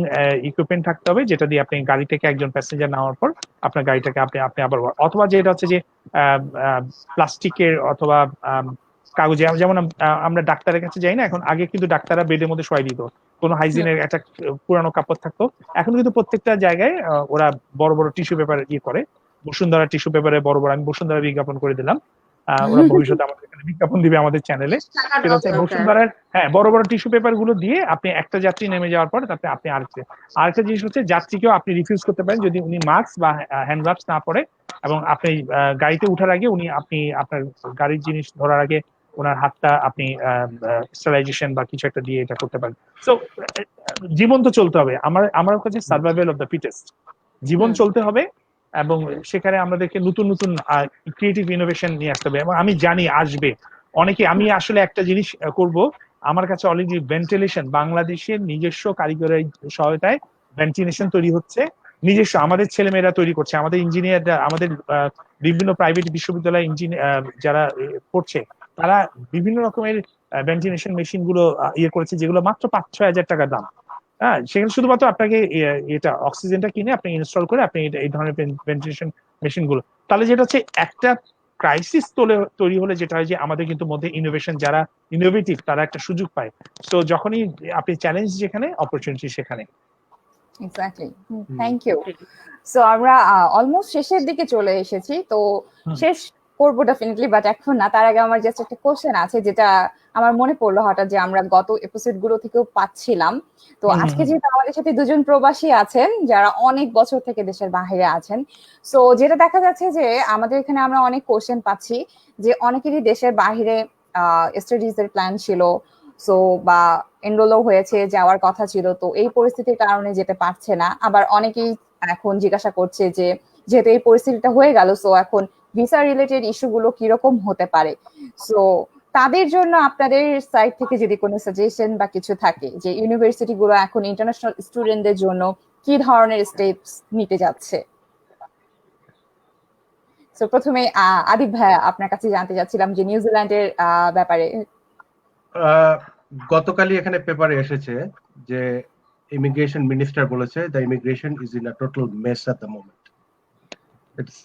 ইকুইপমেন্ট থাকতে হবে, যেটা দিয়ে আপনি গাড়ি থেকে একজন প্যাসেঞ্জার নেওয়ার পর আপনার গাড়িটাকে আপনি আবার, অথবা যেটা হচ্ছে যে প্লাস্টিকের অথবা কাগজে, যেমন আমরা ডাক্তারের কাছে যাই না এখন, আগে কিন্তু ডাক্তাররা বেডের মধ্যে শোয়াই দিত, কোনো হাইজিনের একটা পুরানো কাপড় থাকতো। এখন কিন্তু প্রত্যেকটা জায়গায় ওরা বড় বড় টিস্যু পেপার করে, বসুন্ধরা টিস্যু পেপারে বড় বড়, আমি বসুন্ধরা বিজ্ঞাপন করে দিলাম, ওরা ভবিষ্যতে আমাদের এখানে বিজ্ঞাপন দিবে আমাদের চ্যানেলে। সেটা হচ্ছে বসুন্ধরার বড় বড় টিস্যু পেপার গুলো দিয়ে আপনি একটা যাত্রী নেমে যাওয়ার পর তাতে আপনি আরেকটা জিনিস হচ্ছে যাত্রীকেও আপনি রিফিউজ করতে পারেন যদি উনি মাস্ক বা হ্যান্ড গ্লাভস না পরে, এবং আপনি গাড়িতে উঠার আগে আপনি আপনার গাড়ির জিনিস ধরার আগে ওনার হাতটা আপনি স্টেরিলাইজেশন বা কিছু একটা দিয়ে এটা করতে পারেন। সো জীবন তো চলতে হবে, আমার কাছে সার্ভাইভাল অফ দ্য ফিটেস্ট, জীবন চলতে হবে, এবং সেখানে আমাদেরকে নতুন নতুন ক্রিয়েটিভ ইনোভেশন নিয়ে আসতে হবে, এবং আমি জানি আসবে অনেকে। আমি আসলে একটা জিনিস করব, আমার কাছে অলরেডি ভেন্টিলেশন, বাংলাদেশের নিজস্ব কারিগরি সহায়তায় ভেন্টিলেশন তৈরি হচ্ছে, নিজস্ব আমাদের ছেলেমেয়েরা তৈরি করছে, আমাদের ইঞ্জিনিয়াররা, আমাদের বিভিন্ন প্রাইভেট বিশ্ববিদ্যালয় ইঞ্জিনিয়ার যারা পড়ছে তারা বিভিন্ন রকমের ভেন্টিলেশন মেশিন গুলো করেছে, যেগুলো মাত্র 5-6 হাজার টাকা দাম। হ্যাঁ, সেখানে শুধুমাত্র আপনাকে এটা অক্সিজেনটা কিনে আপনি ইনস্টল করে আপনি এই ধরনের ভেন্টিলেশন মেশিন গুলো, তাহলে যেটা হচ্ছে একটা ক্রাইসিস তৈরি হলে যেটা হয় যে আমাদের কিন্তু মধ্যে ইনোভেশন, যারা ইনোভেটিভ তারা একটা সুযোগ পায়। তো যখনই আপনি চ্যালেঞ্জ যেখানে, অপরচুনিটি সেখানে। Exactly, thank you. সো আমরা অলমোস্ট শেষের দিকে চলে এসেছি, তো শেষ করবো ডেফিনেটলি, বাট এখন না। তার আগে আমার জাস্ট একটা কোশ্চেন আছে যেটা আমার মনে পড়লো হঠাৎ, যে আমরা গত এপিসোড গুলো থেকেও পাচ্ছিলাম। তো আজকে যেহেতু আমাদের সাথে দুজন প্রবাসী আছেন যারা অনেক বছর থেকে দেশের বাইরে আছেন, সো যেটা দেখা যাচ্ছে যে আমাদের এখানে আমরা অনেক কোশ্চেন পাচ্ছি যে অনেকেরই দেশের বাইরে স্টাডিজ এর প্ল্যান ছিল, সো বা এনরোলও হয়েছে, যাওয়ার কথা ছিল, তো এই পরিস্থিতির কারণে যেতে পারছে না। আবার অনেকেই এখন জিজ্ঞাসা করছে যে যেহেতু এই পরিস্থিতিটা হয়ে গেল, সো এখন ভিসা রিলেটেড ইস্যুগুলো কিরকম হতে পারে। সো তাদের জন্য আপনাদের সাইড থেকে যদি কোনো সাজেশন বা কিছু থাকে যে ইউনিভার্সিটি গুলো এখন ইন্টারন্যাশনাল স্টুডেন্টদের জন্য কি ধরনের স্টেপস নিতে যাচ্ছে। সো প্রথমে আদিব ভাইয়া, আপনার কাছে জানতে চাচ্ছিলাম যে নিউজিল্যান্ডের ব্যাপারে। গতকালই এখানে পেপারে এসেছে যে ইমিগ্রেশন মিনিস্টার বলেছে the immigration is in a total mess at the moment, it's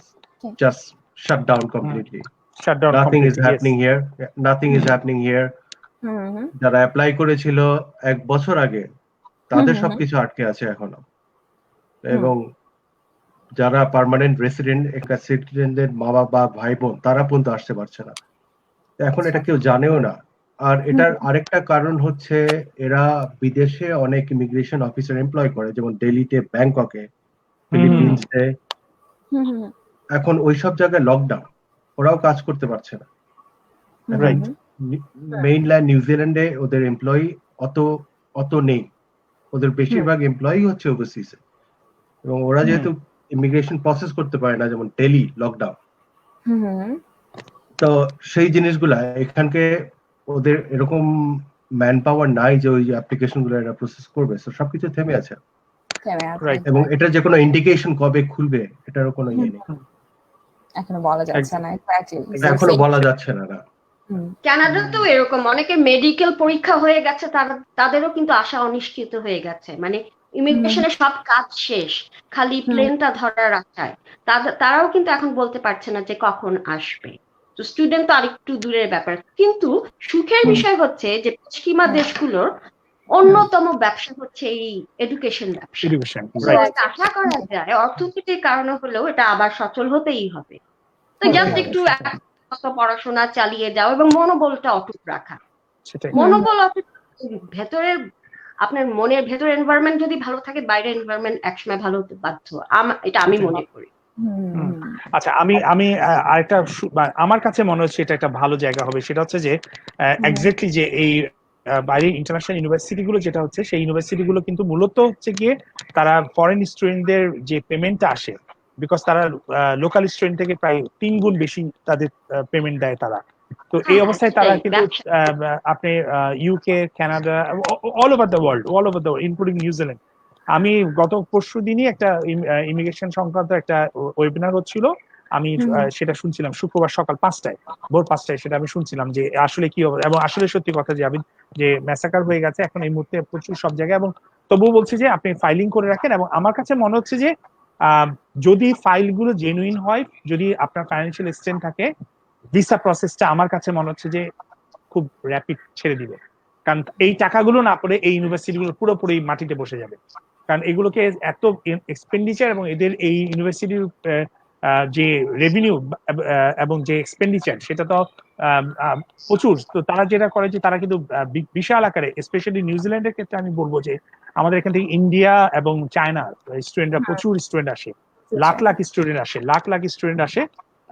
just shut down completely, nothing is happening here, nothing is happening here. যারা অ্যাপ্লাই করেছিল 1 বছর আগে তাদের সবকিছু আটকে আছে এখনো, এবং যারা পার্মানেন্ট রেসিডেন্ট, এখানকার সিটিজেনদের মা বাবা ভাই বোন তারা পর্যন্ত আসতে পারছে না। এখন এটা কেউ জানেও না। আর এটার আরেকটা কারণ হচ্ছে এরা বিদেশে অনেক ইমিগ্রেশন অফিসার এমপ্লয় করে, যেমন দিল্লিতে, ব্যাংককে, ফিলিপিন্সে। এখন ওইসব জায়গায় লকডাউন, ওরাও কাজ করতে পারছে না। রাইট। মেইনল্যান্ড নিউজিল্যান্ডে ওদের এমপ্লয়ি অত অত নেই, ওদের বেশিরভাগ এমপ্লয়ি হচ্ছে ওভারসিজে, এবং ওরা যেহেতু ইমিগ্রেশন প্রসেস করতে পারে না, যেমন দিল্লি লকডাউন, তো সেই জিনিসগুলা এখানকে ওদের এরকম ম্যান পাওয়ার নাই যে ওই অ্যাপ্লিকেশন গুলো এরা প্রসেস করবে, তো সবকিছু থেমে আছে। Right. এবং এটা যে কোনো ইন্ডিকেশন কবে খুলবে এটারও কোনো ইয়ে নেই, এখনো বলা যাচ্ছে না। এখনো বলা যাচ্ছে না। কানাডাতেও এরকম অনেকে মেডিকেল পরীক্ষা হয়ে গেছে, তাদেরও কিন্তু আশা অনিশ্চিত হয়ে গেছে, মানে ইমিগ্রেশনের সব কাজ শেষ, খালি প্লেনটা ধরার আশায়। তারাও কিন্তু এখন বলতে পারছে না যে কখন আসবে। তো স্টুডেন্ট তো আরেকটু দূরের ব্যাপার, কিন্তু সুখের বিষয় হচ্ছে যে পশ্চিমা দেশগুলোর অন্যতম ব্যবসা হচ্ছে এই এডুকেশন ব্যবসা। আশা করা যায় অর্থনৈতিক কারণে হলেও এটা আবার সচল হতেই হবে। তো জাস্ট একটু পড়াশোনা চালিয়ে যাও এবং মনোবলটা অটুট রাখা। মনোবল অটুট, ভেতরের আপনার মনের ভেতর এনভায়রনমেন্ট যদি ভালো থাকে, বাইরের এনভায়রনমেন্ট একসময় ভালো হতে বাধ্য, এটা আমি মনে করি। আচ্ছা, আমি আরেকটা আমার কাছে মনে হচ্ছে এটা একটা ভালো জায়গা হবে, সেটা হচ্ছে যে এক্স্যাক্টলি যে এই বাইরে ইন্টারন্যাশনাল ইউনিভার্সিটি গুলো যেটা হচ্ছে, সেই ইউনিভার্সিটি গুলো কিন্তু মূলত হচ্ছে গিয়ে তারা ফরেন স্টুডেন্টদের যে পেমেন্টটা আসে, বিকজ তারা লোকাল স্টুডেন্ট থেকে প্রায় 3 গুণ বেশি তাদের পেমেন্ট দেয় তারা। তো এই অবস্থায় তারা কিন্তু আপনি UK, Canada, all over the world including New Zealand. আমি গত পরশু দিনই একটা ইমিগ্রেশন সংক্রান্ত একটা ওয়েবিনার হচ্ছিল, আমি সেটা শুনছিলাম শুক্রবার সকাল 5টায়, ভোর 5টায় সেটা আমি শুনছিলাম যে আসলে কি হবে। এবং আসলে সত্যি কথা যে ম্যাসাকার হয়ে গেছে এখন এই মুহূর্তে প্রচুর সব জায়গায়, এবং তবুও বলছি যে আপনি ফাইলিং করে রাখেন। এবং আমার কাছে মনে হচ্ছে যে যদি ফাইলগুলো জেনুইন হয়, যদি আপনার ফাইন্যান্সিয়াল স্ট্রেন্থ থাকে, ভিসা প্রসেসটা আমার কাছে মনে হচ্ছে যে খুব র্যাপিড ছেড়ে দিবে। কারণ এই টাকাগুলো না পড়ে এই ইউনিভার্সিটিগুলো পুরোপুরি মাটিতে বসে যাবে, কারণ এগুলোকে এত এক্সপেন্ডিচার এবং এদের এই ইউনিভার্সিটির যে রেভিনিউ এবং যে এক্সপেন্ডিচার সেটা তো প্রচুর। তো তারা যেটা করে যে তারা কিন্তু বিশাল আকারে, স্পেশালি নিউজিল্যান্ডের ক্ষেত্রে আমি বলবো যে আমাদের এখান থেকে ইন্ডিয়া এবং চায়না স্টুডেন্টরা প্রচুর স্টুডেন্ট আসে, লাখ লাখ স্টুডেন্ট আসে।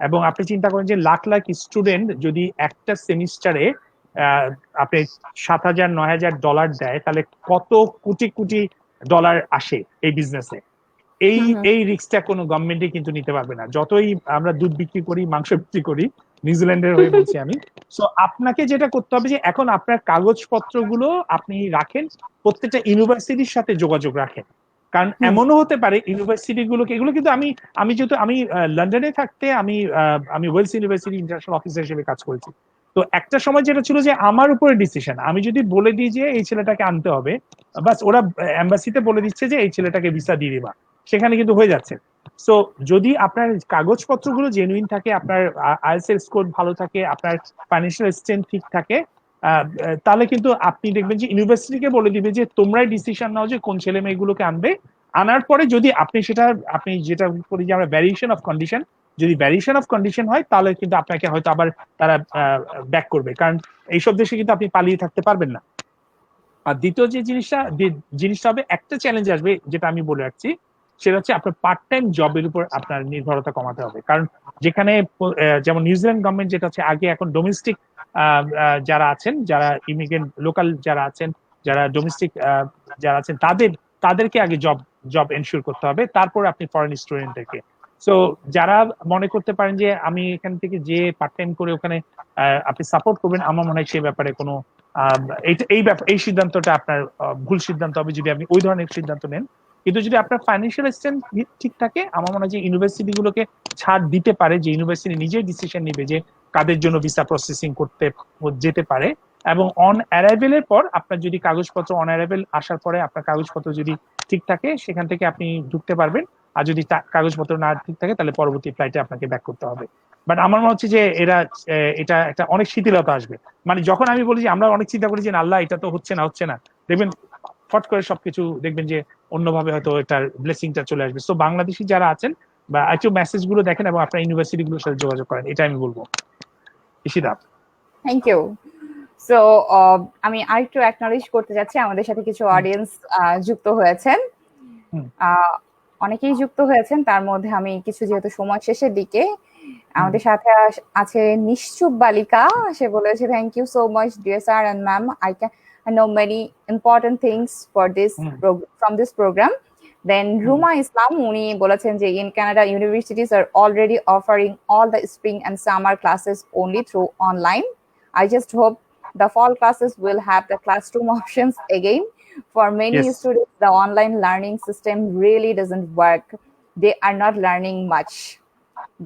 এবং আপনি চিন্তা করেন যে লাখ লাখ স্টুডেন্ট যদি একটা সেমিস্টারে আপনি $7,000-9,000 দেয়, তাহলে কত কোটি কোটি ডলার আসে এই বিজনেসে। এই রিস্কটা কোনো গভর্নমেন্টই কিন্তু নিতে পারবে না। যতই আমরা দুধ বিক্রি করি, মাংস বিক্রি করি, নিউজিল্যান্ডের হয়ে বলছি আমি। সো আপনাকে যেটা করতে হবে যে এখন আপনার কাগজপত্রগুলো আপনি রাখেন, প্রত্যেকটা ইউনিভার্সিটির সাথে যোগাযোগ রাখেন। কারণ এমনও হতে পারে ইউনিভার্সিটি গুলোকে, এগুলো কিন্তু আমি যেহেতু আমি লন্ডনে থাকতে আমি ওয়েলস ইউনিভার্সিটি ইন্টারন্যাশনাল অফিসার হিসেবে কাজ করেছি। তো একটা সময় যেটা ছিল যে আমার উপরে ডিসিশন, আমি যদি বলে দিই যে এই ছেলেটাকে আনতে হবে, বাস ওরা এম্বাসিতে বলে দিচ্ছে যে এই ছেলেটাকে ভিসা দিয়ে দিবা, সেখানে কিন্তু হয়ে যাচ্ছে। সো যদি আপনার কাগজপত্রগুলো জেনুইন থাকে, আপনার আইএলটিএস স্কোর ভালো থাকে, আপনার ফাইন্যান্সিয়াল স্ট্রেন্থ ঠিক থাকে, তাহলে কিন্তু আপনি দেখবেন যে ইউনিভার্সিটিকে বলে দিবে যে তোমরাই ডিসিশন নাও যে কোন ছেলে মেয়েগুলোকে আনবে। আনার পরে যদি আপনি যেটা বলি যে আমরা ভ্যারিয়েশন অফ কন্ডিশন, যদি ভ্যারিয়েশন অফ কন্ডিশন হয় তাহলে কিন্তু আপনাকে হয়তো আবার তারা ব্যাক করবে, কারণ এইসব দেশে কিন্তু আপনি পালিয়ে থাকতে পারবেন না। আর দ্বিতীয় যে জিনিসটা হবে, একটা চ্যালেঞ্জ আসবে যেটা আমি বলে রাখছি, সেটা হচ্ছে আপনার পার্ট টাইম জবের উপর আপনার নির্ভরতা কমাতে হবে। কারণ যেখানে যেমন নিউজিল্যান্ড গভর্নমেন্ট যেটা হচ্ছে আগে, এখন ডোমেস্টিক যারা আছেন, যারা ইমিগ্রেন্ট লোকাল যারা আছেন, যারা ডোমেস্টিক যারা আছেন, তাদেরকে আগে জব এনশিওর করতে হবে, তারপর আপনি ফরেন স্টুডেন্টদেরকে। সো যারা মনে করতে পারেন যে আমি এখান থেকে যে পার্ট টাইম করে ওখানে আপনি সাপোর্ট করবেন, আমার মনে হয় সেই ব্যাপারে কোনো এই সিদ্ধান্তটা আপনার ভুল সিদ্ধান্ত হবে যদি আপনি ওই ধরনের সিদ্ধান্ত নেন। কিন্তু যদি আপনার ফাইন্যান্সিয়াল স্ট্রেন্থ ঠিক থাকে, আমার মনে হয় যে ইউনিভার্সিটি গুলোকে ছাড় দিতে পারে, যে ইউনিভার্সিটি নিজেই ডিসিশন নিবে যে কাদের জন্য ভিসা প্রসেসিং করতে যেতে পারে। এবং অন অ্যারাইভেলের পর আপনার যদি কাগজপত্র, অন অ্যারাইভেল আসার পরে আপনার কাগজপত্র যদি ঠিক থাকে, সেখান থেকে আপনি ঢুকতে পারবেন। আর যদি কাগজপত্র না ঠিক থাকে, তাহলে পরবর্তী ফ্লাইটে আপনাকে ব্যাক করতে হবে। বাট আমার মনে হচ্ছে যে এটা একটা অনেক শিথিলতা আসবে। মানে যখন আমি বলি যে আমরা অনেক চিন্তা করি যে আল্লাহ এটা তো হচ্ছে না, দেখবেন ফট করে সবকিছু দেখবেন যে অন্যভাবে হয়তো এটার ব্লেসিংটা চলে আসবে। সো বাংলাদেশি যারা আছেন বা একটু মেসেজ গুলো দেখেন এবং আপনার ইউনিভার্সিটি গুলোর সাথে যোগাযোগ করেন, এটা আমি বলবো। ইশিতা। Thank you. সো আমি আরেকটু অ্যাকনলেজ করতে যাচ্ছি, আমাদের সাথে কিছু অডিয়েন্স যুক্ত হয়েছেন। অনেকেই যুক্ত হয়েছেন, তার মধ্যে আমি কিছু, যেহেতু সময় শেষের দিকে, আমাদের সাথে আছে নিশ্চুপ বালিকা। সে বলেছে, thank you so much dear sir and ma'am, I know many important things for this from this program. Then Ruma Islam উনি বলেছেন যে in Canada universities are already offering all the spring and summer classes only through online. I just hope the fall classes will have the classroom options again. For many students, the online learning system really doesn't work. They are not learning much.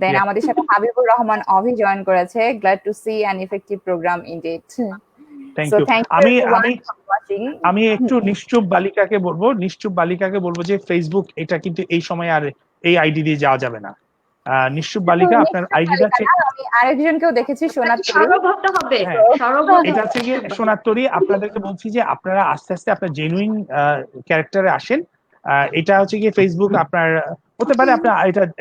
Then আমাদের সাথে Habibur Rahman Abhi join করেছে, glad to see an effective program indeed. Thank you. আমি একটু নিশ্চুপ বালিকাকে বলবো যে Facebook এটা কিন্তু এই সময় আর এই আইডি দিয়ে যাওয়া যাবে না। নিশ্চুপ বালিকা আপনার আইডিটা আমি আরেকজনকেও দেখেছি এটা হচ্ছে গিয়ে সোনাতরি। আপনাদেরকে বলছি যে আপনারা আস্তে আস্তে আপনার জেনুইন ক্যারেক্টারে আসেন। এটা হচ্ছে গিয়ে ফেসবুক আপনার হতে পারে, আপনার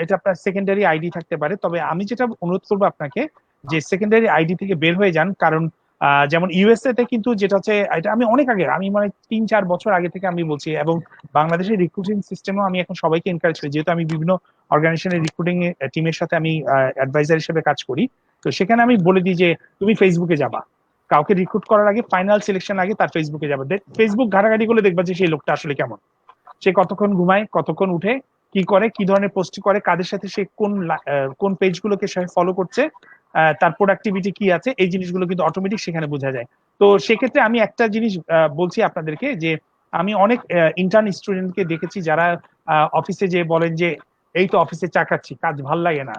এটা আপনার সেকেন্ডারি আইডি থাকতে পারে। তবে আমি যেটা অনুরোধ করবো আপনাকে যে সেকেন্ডারি আইডি থেকে বের হয়ে যান, কারণ যেমন ইউএসএ তে কিন্তু যেটা হচ্ছে, এটা আমি অনেক আগে, আমি মানে 3-4 বছর আগে থেকে আমি বলছি, এবং বাংলাদেশের রিক্রুটিং সিস্টেমও আমি এখন সবাইকে এনকারেজ করি, যেহেতু আমি বিভিন্ন অর্গানাইজেশনের রিক্রুটিং টিমের সাথে আমি অ্যাডভাইজার হিসেবে কাজ করি। তো সেখানে আমি বলে দিই যে তুমি ফেসবুকে যাবা, কাউকে রিক্রুট করার আগে, ফাইনাল সিলেকশন আগে তার ফেসবুকে যাবা। ফেসবুক ঘাটাঘাটি করলে দেখবা যে সেই লোকটা আসলে কেমন, সে কতক্ষণ ঘুমায়, কতক্ষণ উঠে, কি করে, কি ধরনের পোস্ট করে, কাদের সাথে সে কোন পেজগুলোকে সে ফলো করছে, তার প্রোডাক্টিভিটি কি আছে, এই জিনিসগুলো কিন্তু অটোমেটিক সেখানে বোঝা যায়। তো সেক্ষেত্রে আমি একটা জিনিস বলছি আপনাদেরকে যে আমি অনেক ইন্টার্ন স্টুডেন্টকে দেখেছি যারা অফিসে যে বলেন যে এই তো অফিসে চা খাচ্ছি, কাজ ভাল লাগে না,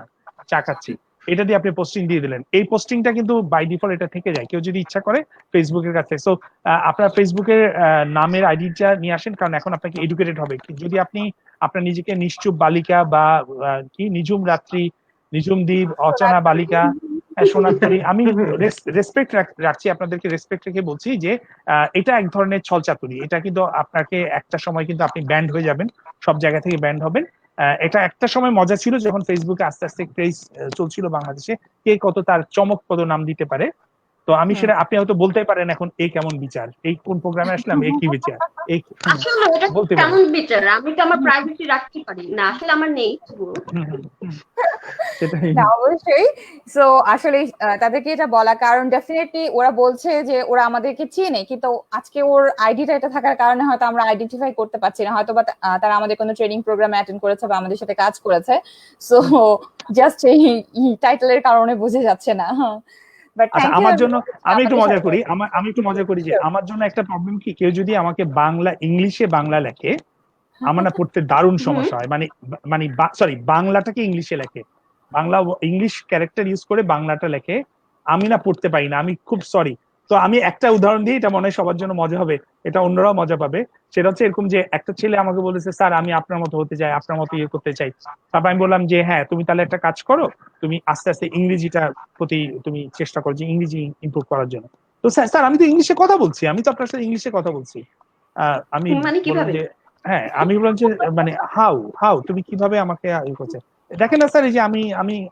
চা খাচ্ছি, এটা দিয়ে আপনি পোস্টিং দিয়ে দিলেন। এই পোস্টিংটা কিন্তু বাই ডিফল্ট এটা থেকে যায়, কেউ যদি ইচ্ছা করে ফেসবুকের কাছে। সো আপনার ফেসবুকের নামের আইডিটা নিয়ে আসেন, কারণ এখন আপনাকে এডুকেটেড হবে। যদি আপনি আপনার নিজেকে নিশ্চুপ বালিকা বা কি নিঝুম রাত্রি, নিঝুম দ্বীপ, অচেনা বালিকা, সোনাতরি, আমি রেসপেক্ট রাখছি, আপনাদেরকে রেসপেক্ট রেখে বলছি যে এটা এক ধরনের ছলচাতুরি। এটা কিন্তু আপনাকে একটা সময় কিন্তু আপনি ব্যান্ড হয়ে যাবেন, সব জায়গা থেকে ব্যান্ড হবেন। এটা একটা সময় মজা ছিল যখন ফেসবুকে আস্তে আস্তে ক্রেজ চলছিল বাংলাদেশে, কে কত তার চমকপ্রদ নাম দিতে পারে। তো আমি সেটা, আপনি হয়তো বলতে পারেন এখন এই কেমন বিচার, এই কোন প্রোগ্রামে আসলাম, এই কি বিচার, এই বলতে পারেন কেমন বিচার, আমি তো আমার প্রাইভেসি রাখতে পারি না, আসলে আমার নেই। অবশ্যই। সো আসলে তাদেরকে এটা বলা, কারণ ডেফিনেটলি ওরা বলছে যে ওরা আমাদেরকে চেনে, কিন্তু আজকে ওর আইডিটা এটা থাকার কারণে হয়তো আমরা আইডেন্টিফাই করতে পারছি না, হয়তো বা তারা আমাদের কোনো ট্রেনিং প্রোগ্রামে অ্যাটেন্ড করেছে বা আমাদের সাথে কাজ করেছে। সো জাস্ট এই টাইটেলের কারণে বুঝে যাচ্ছে না। আমার জন্য আমি একটু মজা করি যে আমার জন্য একটা প্রবলেম কি, কেউ যদি আমাকে ইংলিশে বাংলা লেখে, আমার না পড়তে দারুণ সমস্যা হয়। মানে সরি, বাংলাটাকে ইংলিশে লেখে, ইংলিশ ক্যারেক্টার ইউজ করে বাংলাটা লেখে, আমি না পড়তে পারি না, আমি খুব সরি। তো আমি একটা উদাহরণ দিই, এটা মনে হয় সবার জন্য মজা হবে, এটা অন্যরাও মজা পাবে। সেটা হচ্ছে এরকম যে একটা ছেলে আমাকে বলেছে, স্যার আমি আপনার মতো হতে চাই, আপনার মতো ইয়ে করতে চাই। তারপর আমি বললাম যে হ্যাঁ, তুমি তাহলে একটা কাজ করো, তুমি আস্তে আস্তে ইংরেজিটার প্রতি তুমি চেষ্টা করো যে ইংরেজি ইমপ্রুভ করার জন্য। তো স্যার আমি তো ইংলিশে কথা বলছি, আমি তো আপনার সাথে ইংলিশে কথা বলছি। আমি বললাম যে হ্যাঁ, আমি বললাম যে মানে হাউ তুমি কিভাবে আমাকে ইয়ে করছে, দেখেন না স্যার, এই যে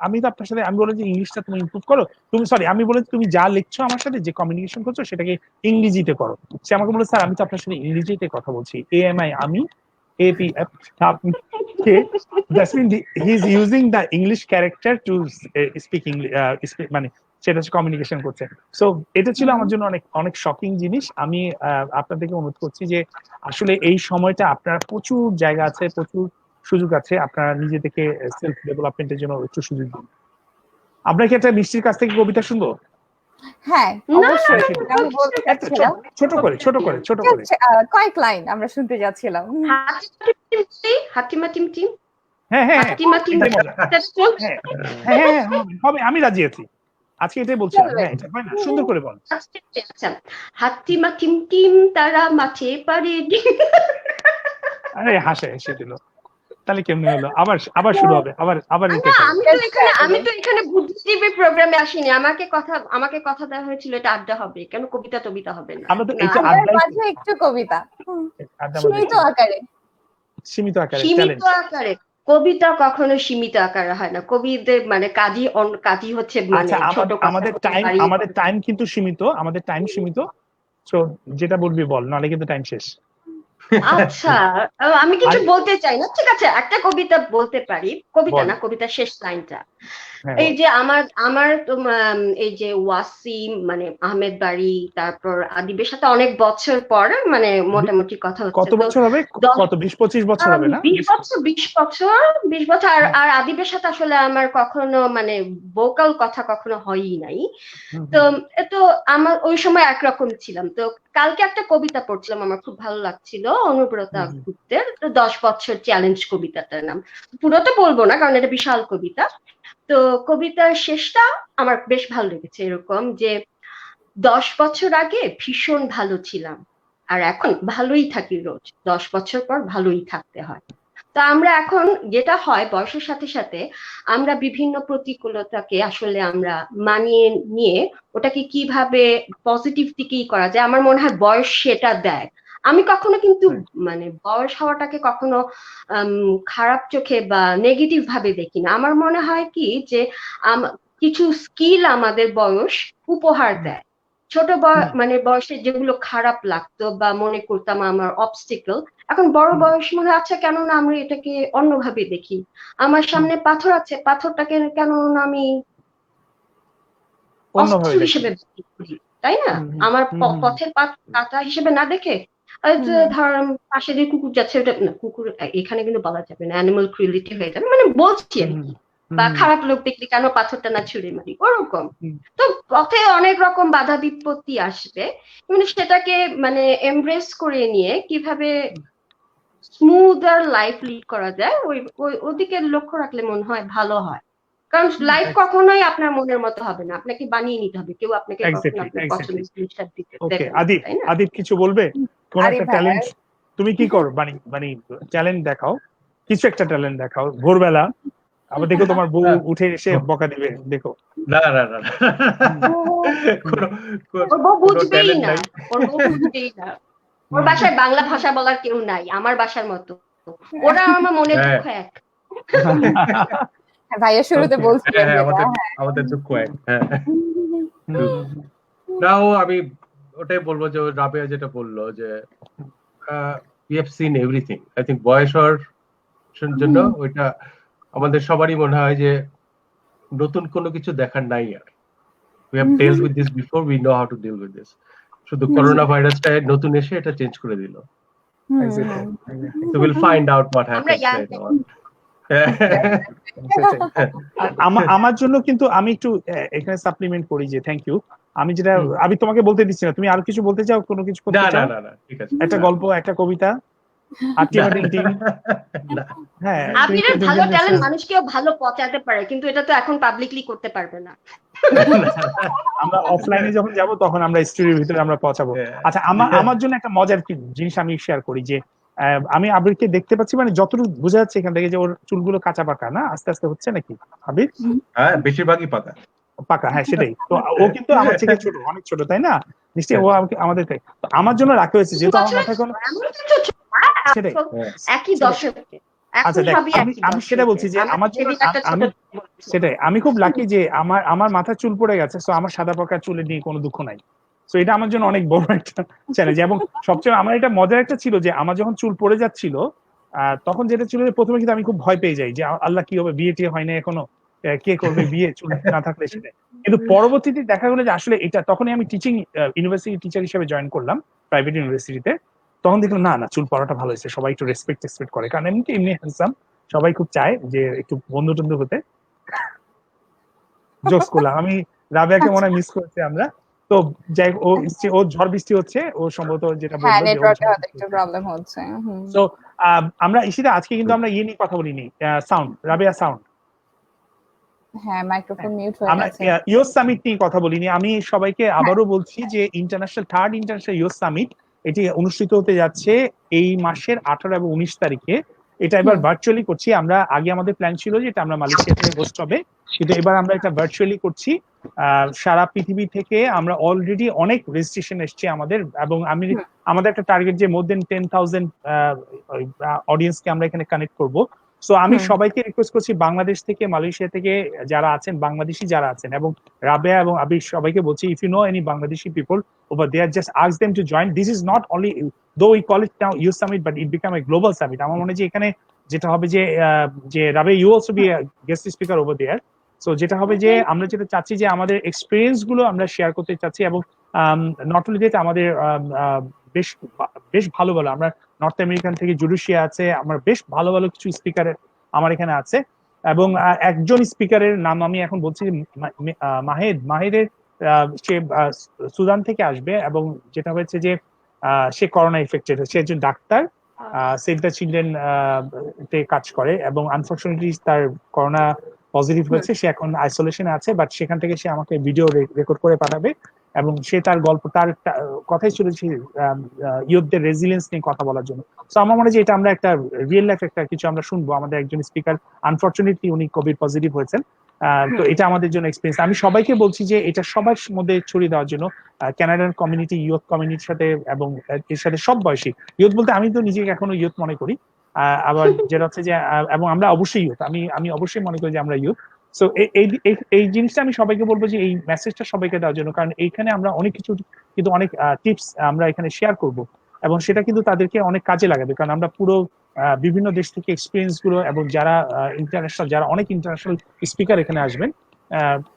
আমি তো আপনার সাথে, আমি বললাম যে ইংলিশটা তুমি ইমপ্রুভ করো, তুমি সরি আমি বলেছি তুমি যা লিখছো আমার সাথে, যে কমিউনিকেশন করছো সেটাকে ইংরেজিতে করো। সে আমাকে বলে, স্যার আমি তো আপনার সাথে ইংরেজিতে কথা বলছি, AMI আমি, APF that means he is using the English character to speak English, মানে সেটা হচ্ছে কমিউনিকেশন করছে। সো এটা ছিল আমার জন্য অনেক অনেক শকিং জিনিস। আমি আপনাদেরকে অনুরোধ করছি যে আসলে এই সময়টা আপনার প্রচুর জায়গা আছে, প্রচুর সুযোগ আছে, আপনারা নিজে থেকে সেলফ ডেভেলপমেন্টের জন্য একটু সুযোগ দিন। আপনাকে একটা মিষ্টির কাছ থেকে কবিতা শুনবো? হ্যাঁ অবশ্যই, আমি বলতে চাচ্ছিলাম ছোট করে কয়েক লাইন আমরা শুনতে যাচ্ছিলাম। হাতিমা টিম হ্যাঁ হবে, আমি রাজি আছি, আজকে এটাই বলছিলাম। হ্যাঁ, এটা হয় না, সুন্দর করে বল। আচ্ছা, হাতিমা টিম তারা মাঠে পারে। আরে হাসে হেসে দিল। তাহলে কেমনে হলো? আবার আবার শুরু হবে, আবার আবার না, রিটেক হবে। আমি তো এখানে বুদ্ধিজীবী প্রোগ্রামে আসিনি। আমাকে কথা দেওয়া হয়েছিল এটা আড্ডা হবে, কেন কবিতা টবিতা হবে না। আমরা তো না, এটা আড্ডার আড্ডাই মাঝে একটু কবিতা, আড্ডা আমাদের সীমিত আকারে। সীমিত আকারে সীমিত চ্যালেঞ্জ। আকারে কবিতা কখনো সীমিত আকারে হয় না। কবিদের মানে কাজই হচ্ছে মানে আচ্ছা, ছোট কথা আমাদের বলতে টাইম পারি। আমাদের টাইম কিন্তু সীমিত, আমাদের টাইম সীমিত। তো যেটা বলবি বল, নাহলে কিন্তু টাইম শেষ। আচ্ছা, আমি কিছু বলতে চাই না, ঠিক আছে, একটা কবিতা বলতে পারি। কবিতা বল। না, কবিতার শেষ লাইনটা। হ্যাঁ, এই বল। যে আমার এই যে ওয়াসিম মানে আহমেদ বাড়ি, তারপর আদিবের সাথে অনেক বছর পর মানে মোটামুটি কথা হচ্ছে। কত বছর হবে? কত 20-25 বছর হবে না? 20 বছর আর আদিবের সাথে আসলে আমার কখনো মানে ভোকাল কথা কখনো হয়ই নাই। তো তো আমার ওই সময় একরকম ছিলাম। তো কালকে একটা কবিতা পড়ছিলাম, আমার খুব ভালো লাগছিল, অনুব্রতা গুপ্তের 10 বছর চ্যালেঞ্জ কবিতাটার নাম। পুরোটা বলবো না কারণ এটা বিশাল কবিতা। তো কবিতার শেষটা আমার বেশ ভালো লেগেছে, এরকম যে 10 বছর আগে ভীষণ ভালো ছিলাম আর এখন ভালোই থাকি রোজ, 10 বছর পর ভালোই থাকতে হয়। তো আমরা এখন যেটা হয় বয়সের সাথে সাথে আমরা বিভিন্ন প্রতিকূলতাকে আসলে আমরা মানিয়ে নিয়ে ওটাকে কিভাবে পজিটিভ দিকেই করা যায়, আমার মনে হয় বয়স সেটা দেয়। আমি কখনো কিন্তু মানে বয়স হওয়াটাকে কখনো খারাপ চোখে বা নেগেটিভ ভাবে দেখি না। আমার মনে হয় কি যে কিছু স্কিল আমাদের বয়স উপহার দেয়। ছোট মানে বয়সে যেগুলো খারাপ লাগতো বা মনে করতাম আমার অবস্টিকল, এখন বড় বয়স মনে হয় আচ্ছা কেন না আমরা এটাকে অন্যভাবে দেখি। আমার সামনে পাথর আছে, পাথরটাকে কেন না আমি অস্ত্র অন্যভাবে হিসেবে ব্যবহার করি, তাই না? আমার পথের কাঁটা হিসেবে না দেখে ধর পাশে দিয়ে কুকুর যাচ্ছে, ওটা না, কুকুর এখানে কিন্তু বলা যাবে না, অ্যানিমাল ক্রুয়েলিটি হয়ে যাবে, মানে বলছি আর কি। বা খারাপ লোক দেখলে কেন পাথরটা না ছুঁড়ে মারি, ওরকম। তো পথে অনেক রকম বাধা বিপত্তি আসবে, কিন্তু সেটাকে মানে এমব্রেস করে নিয়ে কিভাবে স্মুথ আর লাইফ লিড করা যায় ওদিকে লক্ষ্য রাখলে মনে হয় ভালো হয়। কারণ লাইফ কখনোই আপনার মনের মতো হবে না, আপনাকে বানিয়ে নিতে হবে, কেউ আপনাকে কখনো আপনার পছন্দের জিনিসটা দিতে দেবে না, তাই না? আদিব কিছু বলবে? কোন একটা ট্যালেন্ট তুমি কি করো? মানে ট্যালেন্ট দেখাও, কিছু একটা ট্যালেন্ট দেখাও ভোরবেলা, আবার দেখো তোমার বউ উঠে এসে বকা দিবে, দেখো। না না না না। ওর বউ বুঝবেই না, ওর বউ বুঝবেই না। ওর বাসায় বাংলা ভাষা বলার কেউ নাই, আমার বাসার মতো। ওরা আমার মনের দুঃখ এক। ভাইয়া শুরুতে বলছিলেন আমাদের দুঃখ এক। নাও আমি ওটাই বলবো যে রাবেয়া যেটা বললো যে we have seen everything. I think বয়স হওয়ার জন্য ওইটা আমাদের সবারই মনে হয় যে নতুন কোনো কিছু দেখার নাই আর। We have dealt with this before, we know how to deal with this. শুধু করোনা ভাইরাসটা নতুন এসে এটা চেঞ্জ করে দিল। So we'll find out what happens later on. আমার জন্য কিন্তু আমি একটু এখানে সাপ্লিমেন্ট করি যে থ্যাংক ইউ। আমি যেটা আমি তোমাকে বলতে দিচ্ছি না, তুমি আরো কিছু বলতে চাও, কোনো কিছু করতে চাও? না ঠিক আছে। একটা গল্প, একটা কবিতা, হ্যাঁ, আবিরের ভালো ট্যালেন্ট মানুষকেও ভালো পচাতে পারে, কিন্তু এটা তো এখন পাবলিকলি করতে পারবে না। আমরা অফলাইনে যখন যাব তখন আমরা স্টুডিওর ভিতরে আমরা পচাবো। আচ্ছা, আমার জন্য একটা মজার জিনিস আমি শেয়ার করি যে আমি আবিরকে দেখতে পাচ্ছি, মানে যতটুকু বোঝা যাচ্ছে এখান থেকে যে ওর চুলগুলো কাঁচা পাকা না, আস্তে আস্তে হচ্ছে নাকি আবির? হ্যাঁ, বেশিরভাগই পাকা। হ্যাঁ সেটাই তো। ও কিন্তু আমার থেকে ছোট, অনেক ছোট, তাই না? নিশ্চয়ই ও আমাদের থেকে। আমার জন্য রাখা হয়েছে যেহেতু আমার মাথায় কোনো সেটাই একই দশকে। আচ্ছা দেখ, আমি সেটা বলছি যে আমার জন্য সেটাই আমি খুব লাকি যে আমার মাথায় চুল পড়ে গেছে, সো আমার সাদা পাকা চুলে নিয়ে কোনো দুঃখ নাই। সো এটা আমার জন্য অনেক বড় একটা চ্যালেঞ্জ। এবং সবচেয়ে আমার এটা মজার একটা ছিল যে আমার যখন চুল পড়ে যাচ্ছিল তখন যেটা ছিল যে প্রথমে কিন্তু আমি খুব ভয় পেয়ে যাই যে আল্লাহ কি হবে, বিয়ে টিয়ে হয় না এখনো, কে করবে বিয়ে চুল না থাকলে সেটা। কিন্তু পরবর্তীতে দেখা গেলো যে আসলে এটা তখনই আমি টিচিং ইউনিভার্সিটি টিচার হিসেবে জয়েন করলাম প্রাইভেট ইউনিভার্সিটিতে। তখন দেখলাম না চুল পড়াটা ভালো হয়েছে, সবাই একটু রেসপেক্ট করে, কারণ এমনি হ্যান্ডসাম, সবাই খুব চায় যে একটু বন্ধু টন্ধু হতে। জোকস করলাম, আমি রাবেয়াকে মনে হয় মিস করেছি আমরা। তো যাই ও ঝড় বৃষ্টি হচ্ছে, ও সম্ভবত যেটা হচ্ছে। তো আমরা ইশিতা আজকে কিন্তু আমরা ইয়ে নিয়ে কথা বলিনি, সাউন্ড, রাবেয়া সাউন্ড। হ্যাঁ, মাইক্রোফোন মিউট হয়ে গেছে। আমরা ইয়োস সামিট নিয়ে কথা বলিনি। আমি সবাইকে আবারও বলছি যে থার্ড ইন্টারন্যাশনাল ইয়োস সামিট এটি অনুষ্ঠিত হতে যাচ্ছে এই মাসের 18 এবং 19 তারিখে এটা এবার ভার্চুয়ালি করছি। আমরা আগে আমাদের প্ল্যান ছিল যে এটা আমরা মালয়েশিয়া থেকে হোস্ট হবে, কিন্তু এবার আমরা এটা ভার্চুয়ালি করছি। সারা পৃথিবী থেকে আমরা অলরেডি অনেক রেজিস্ট্রেশন এসছে আমাদের, এবং আমাদের একটা টার্গেট যে মোর দেন 10,000 অডিয়েন্সকে আমরা এখানে কানেক্ট করব। সো আমি সবাইকে রিকোয়েস্ট করছি বাংলাদেশ থেকে, মালয়েশিয়া থেকে যারা আছেন, বাংলাদেশি যারা আছেন, এবং রাবেয়া এবং আবির সবাইকে বলছি, if you know any Bangladeshi people over there, just ask them to join. This is not only, though we call it now Youth Summit, but it become a global summit. আমার মনে হয় যে এখানে যেটা হবে যে রাবে, you also be a guest speaker over there. So যেটা হবে যে আমরা যেটা চাচ্ছি যে আমাদের এক্সপেরিয়েন্স গুলো আমরা শেয়ার করতে চাচ্ছি, এবং নট অনলি দ্যাট, আমাদের বেশ বেশ ভালো ভালো, আমরা নর্থ আমেরিকান থেকে জুডিশিয়া আছে, আমার বেশ ভালো ভালো কিছু স্পিকার আমার এখানে আছে। এবং একজন স্পিকারের নাম আমি এখন বলছি, মাহেদের, সে সুদান থেকে আসবে, এবং যেটা হয়েছে যে সে করোনা এফেক্টেড, সে একজন ডাক্তার, সেভ দ্য চিলড্রেন তে কাজ করে, এবং আনফরচুনেটলি তার করোনা পজিটিভ হয়েছে, সে এখন আইসোলেশনে আছে, বাট সেখান থেকে সে আমাকে ভিডিও রেকর্ড করে পাঠাবে, এবং সে তার গল্প, তার কথাই ছিল ইউথদের রেজিলিয়েন্স নিয়ে কথা বলার জন্য। তো আমার মনে হয় যে এটা আমরা একটা রিয়েল লাইফ একটা কিছু আমরা শুনবো। আমাদের একজন স্পিকার আনফরচুনেটলি উনি কোভিড পজিটিভ হয়েছেন, তো এটা আমাদের জন্য এক্সপিরিয়েন্স। আমি সবাইকে বলছি যে এটা সবার মধ্যে ছড়িয়ে দেওয়ার জন্য, কানাডান কমিউনিটি, ইউথ কমিউনিটির সাথে, এবং এর সাথে সব বয়সী ইউথ বলতে আমি তো নিজেকে এখনো ইউথ মনে করি, আবার যেটা হচ্ছে যে, এবং আমরা অবশ্যই ইউথ, আমি অবশ্যই মনে করি যে আমরা ইউথ। সো এই জিনিসটা আমি সবাইকে বলবো যে এই মেসেজটা সবাইকে দেওয়ার জন্য, কারণ এইখানে আমরা অনেক কিছু, কিন্তু অনেক টিপস আমরা এখানে শেয়ার করব, এবং সেটা কিন্তু তাদেরকে অনেক কাজে লাগাবে, কারণ আমরা পুরো বিভিন্ন দেশ থেকে এক্সপিরিয়েন্স গুলো, এবং যারা ইন্টারন্যাশনাল, যারা অনেক ইন্টারন্যাশনাল স্পিকার এখানে আসবেন,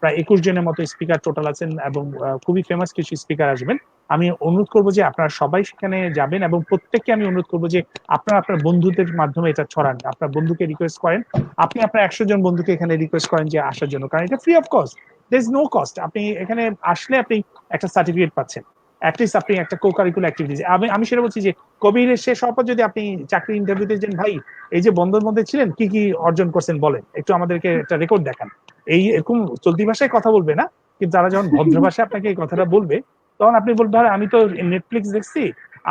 প্রায় 21 জনের মতো স্পিকার টোটাল আছেন, এবং খুবই ফেমাস কিছু স্পিকার আসবেন। আমি অনুরোধ করবো যে আপনারা সবাই সেখানে যাবেন, এবং প্রত্যেককে আমি অনুরোধ করবো যে আপনারা আপনার বন্ধুদের মাধ্যমে এটা ছড়ান, আপনার বন্ধুকে রিকোয়েস্ট করেন, আপনি আপনার 100 জন বন্ধুকে এখানে রিকোয়েস্ট করেন যে আসার জন্য, কারণ এটা free of cost, there is no cost. আপনি এখানে আসলে আপনি একটা সার্টিফিকেট পাচ্ছেন, অ্যাটলিস্ট আপনি একটা কো কারিকুলার অ্যাক্টিভিটিস। আমি সেটা বলছি যে কোভিডের শেষ হওয়ার পর যদি আপনি চাকরি ইন্টারভিউতে যান, ভাই এই যে বন্ধুর মধ্যে ছিলেন, কি কি অর্জন করছেন বলেন, একটু আমাদেরকে একটা রেকর্ড দেখান। এরকম চলতি ভাষায় কথা বলবে না, কিন্তু তারা যখন ভদ্র ভাষায় আপনাকে এই কথাটা বলবে, তখন আপনি বলবেন, ধর আমি তো নেটফ্লিক্স দেখছি,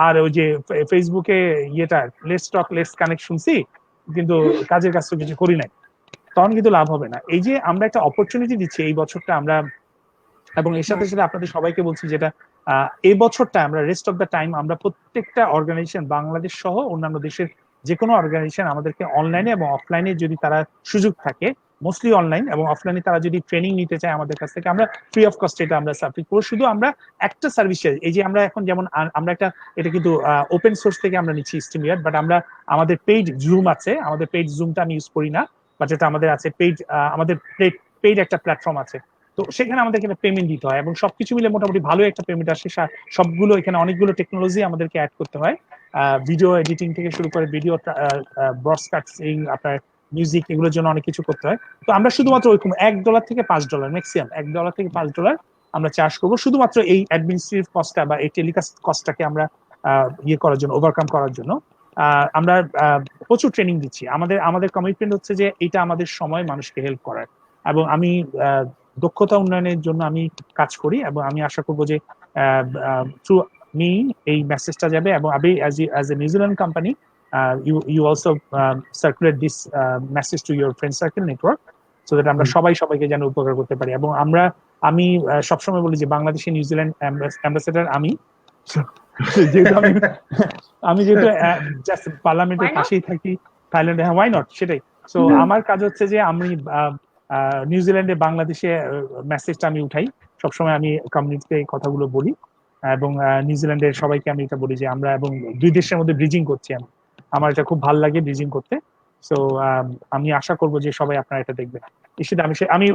আর ওই যে ফেসবুকে লেটস টক লেটস কানেক্ট শুনছি, কিন্তু কাজের কাজ তো কিছু করি নাই, তখন কিন্তু লাভ হবে না। এই যে আমরা একটা অপরচুনিটি দিচ্ছি এই বছরটা আমরা, এবং এর সাথে সাথে আপনাদের সবাইকে বলছি যেটা এই বছরটা আমরা রেস্ট অফ দ্য টাইম আমরা প্রত্যেকটা অর্গানাইজেশন, বাংলাদেশ সহ অন্যান্য দেশের যে কোনো অর্গানাইজেশন আমাদেরকে অনলাইনে এবং অফলাইনে যদি তারা সুযোগ থাকে, মোস্টলি অনলাইন এবং অফলাইনে তারা যদি ট্রেনিং নিতে চায় আমাদের কাছ থেকে, আমরা ফ্রি অফ কস্ট এটা আমরা সাবমিট করব। শুধু আমরা একটা সার্ভিস, এই যে আমরা এখন যেমন আমরা একটা, এটা কিন্তু ওপেন সোর্স থেকে আমরা নিচ্ছি স্টিমিয়ার, বাট আমরা আমাদের পেইড জুম আছে, আমাদের পেইড জুমটা আমি ইউজ করি না, বাট এটা আমাদের আছে পেইড, আমাদের পেইড একটা প্ল্যাটফর্ম আছে, তো সেখানে আমাদেরকে পেমেন্ট দিতে হয়, এবং সবকিছু মিলে মোটামুটি ভালো একটা পেমেন্ট আসে। সবগুলো এখানে অনেকগুলো টেকনোলজি আমাদেরকে অ্যাড করতে হয়, ভিডিও এডিটিং থেকে শুরু করে ভিডিও ব্রডকাস্টিং, আপনার মিউজিক, এগুলোর জন্য অনেক কিছু করতে হয়। তো আমরা শুধুমাত্র ওইরকম $1 থেকে $5 ম্যাক্সিমাম, $1 থেকে $5 আমরা চার্জ করবো শুধুমাত্র এই অ্যাডমিনিস্ট্রেটিভ কস্টটা বা এই টেলিকাস্ট কস্টটাকে আমরা ইয়ে করার জন্য, ওভারকাম করার জন্য। আমরা প্রচুর ট্রেনিং দিচ্ছি। আমাদের কমিটমেন্ট হচ্ছে যে এটা আমাদের সময় মানুষকে হেল্প করার, এবং আমি দক্ষতা উন্নয়নের জন্য আমি কাজ করি, এবং আমি আশা করবো যে থ্রু মি এই মেসেজটা যাবে, এবং আমি as a New Zealand company you also circulate this message to your friend circle network, so that আমরা সবাইকে যেন উপকার করতে পারি। এবং আমি সবসময় বলি যে বাংলাদেশে নিউজিল্যান্ড অ্যাম্বাসেডার যেহেতু আমি যেহেতু জাস্ট পার্লামেন্টের পাশেই থাকি থাইল্যান্ডে, হ্যাঁ ওয়াই নট, সেটাই। সো আমার কাজ হচ্ছে যে আমি নিউজিল্যান্ডে বাংলাদেশে মেসেজটা আমি উঠাই, সবসময় আমি কমিউনিটিতে এই কথাগুলো বলি, এবং নিউজিল্যান্ডের সবাইকে আমি এটা বলি যে আমরা, এবং দুই দেশের মধ্যে ব্রিজিং করছি আমি, আমার এটা খুব ভালো লাগে ব্রিজিং করতে। সো আমি আশা করবো যে সবাই আপনারা এটা দেখবেন। আমি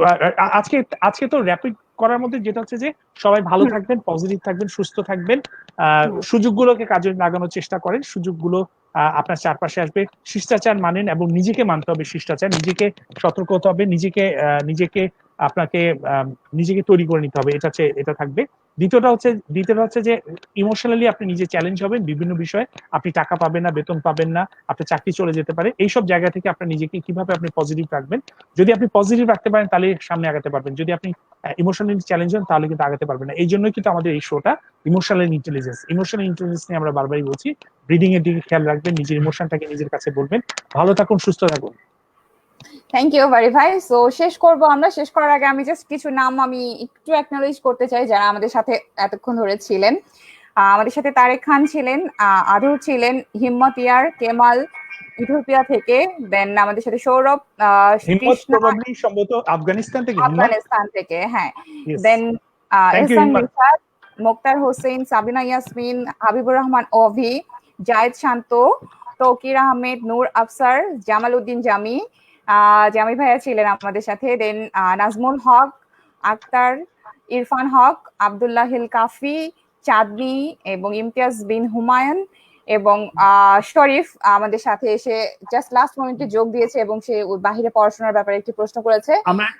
আজকে তো র্যাপিড করার মধ্যে যেটা হচ্ছে যে সবাই ভালো থাকবেন, পজিটিভ থাকবেন, সুস্থ থাকবেন, সুযোগগুলোকে কাজে লাগানোর চেষ্টা করেন, সুযোগগুলো আপনার চারপাশে আসবে। শিষ্টাচার মানেন, এবং নিজেকে মানতে হবে শিষ্টাচার, নিজেকে সতর্ক হতে হবে, নিজেকে আপনাকে নিজেকে তৈরি করে নিতে হবে, এটা থাকবে। দ্বিতীয়টা হচ্ছে যে ইমোশনালি আপনি নিজে চ্যালেঞ্জ হবেন বিভিন্ন বিষয়ে, আপনি টাকা পাবেন না, বেতন পাবেন না, আপনার চাকরি চলে যেতে পারে, এইসব জায়গা থেকে আপনার নিজেকে কিভাবে আপনি পজিটিভ রাখবেন। যদি আপনি পজিটিভ রাখতে পারেন তাহলে সামনে আগাতে পারবেন, যদি আপনি ইমোশনালি চ্যালেঞ্জ হন তাহলে কিন্তু আগাতে পারবেন না। এই জন্যই কিন্তু আমাদের এই শোটা ইমোশনাল ইন্টেলিজেন্স নিয়ে আমরা বারবারই বলছি। ব্রিদিং এর দিকে খেয়াল রাখবেন, নিজের ইমোশনটাকে নিজের কাছে বলবেন। ভালো থাকুন, সুস্থ থাকুন। থ্যাংক ইউ ভেরি ভাই। সো শেষ করার আগে আমি জাস্ট কিছু নাম আমি একটু অ্যাকনোলেজ করতে চাই যারা আমাদের সাথে এতক্ষণ ধরে ছিলেন। আমাদের সাথে তারেক খান ছিলেন, আধু ছিলেন, হিম্মত ইয়ার, কেমাল ইথিওপিয়া থেকে, দেন আমাদের সাথে সৌরভ সম্ভবত আফগানিস্তান থেকে, হ্যাঁ, দেন এহসান রিশাদ, মোক্তার হোসেন, সাবিনা ইয়াসমিন, হাবিবুর রহমান অভি, জায়েদ শান্ত, তৌকির আহমেদ, নূর আফসার, জামাল উদ্দিন জামি ভাইয়া ছিলেন আমাদের সাথে, দেন নাজমুল হক, আক্তার, ইরফান হক, আব্দুল্লাহ হিল কাফি, চাঁদনি এবং ইমতিয়াজ বিন হুমায়ুন এবং শরীফ আমাদের সাথে এসে জাস্ট লাস্ট মোমেন্টে যোগ দিয়েছে এবং সে বাহিরে পড়াশোনার ব্যাপারে একটি প্রশ্ন করেছে।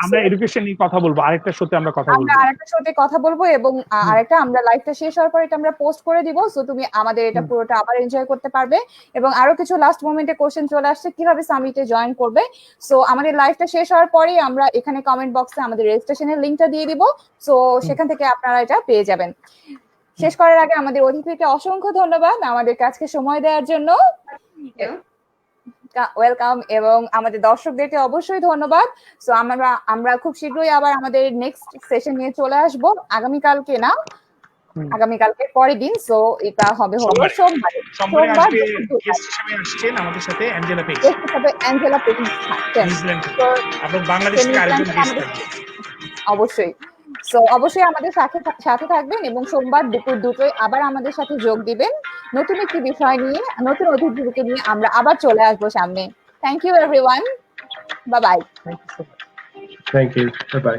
আমরা এডুকেশন নিয়ে কথা বলবো, আরেকটা শোতে আমরা কথা বলবো এবং আরেকটা আমরা লাইভটা শেষ হওয়ার পর এটা আমরা পোস্ট করে দিব, সো তুমি আমাদের এটা পুরোটা আবার এনজয় করতে পারবে। এবং আরো কিছু লাস্ট মোমেন্টে কোশ্চেন চলে আসছে কিভাবে সামিটে জয়েন করবে। সো আমাদের লাইভটা শেষ হওয়ার পরেই আমরা এখানে কমেন্ট বক্সে আমাদের রেজিস্ট্রেশনের লিংকটা দিয়ে দিব, সো সেখান থেকে আপনারা এটা পেয়ে যাবেন। শেষ করার আগে আমাদের অতিথিকে অসংখ্য ধন্যবাদ আমাদের কাছে সময় দেওয়ার জন্য, ওয়েলকাম, এবং আমাদের দর্শকদেরকে অবশ্যই ধন্যবাদ। সো আমরা খুব শীঘ্রই আবার আমাদের নেক্সট সেশন নিয়ে চলে আসবো, আগামীকালকে পরের দিন। সো এটা হবে সোমবার আমাদের সাথে অ্যাঞ্জেলা পেজ এবং বাংলাদেশ অবশ্যই। সো অবশ্যই আমাদের সাথে থাকবেন এবং সোমবার দুপুর 2টোয় আবার আমাদের সাথে যোগ দিবেন নতুন একটি বিষয় নিয়ে, নতুন অতিথিকে নিয়ে আমরা আবার চলে আসবো সামনে। Thank you everyone, bye bye. Thank you, bye by.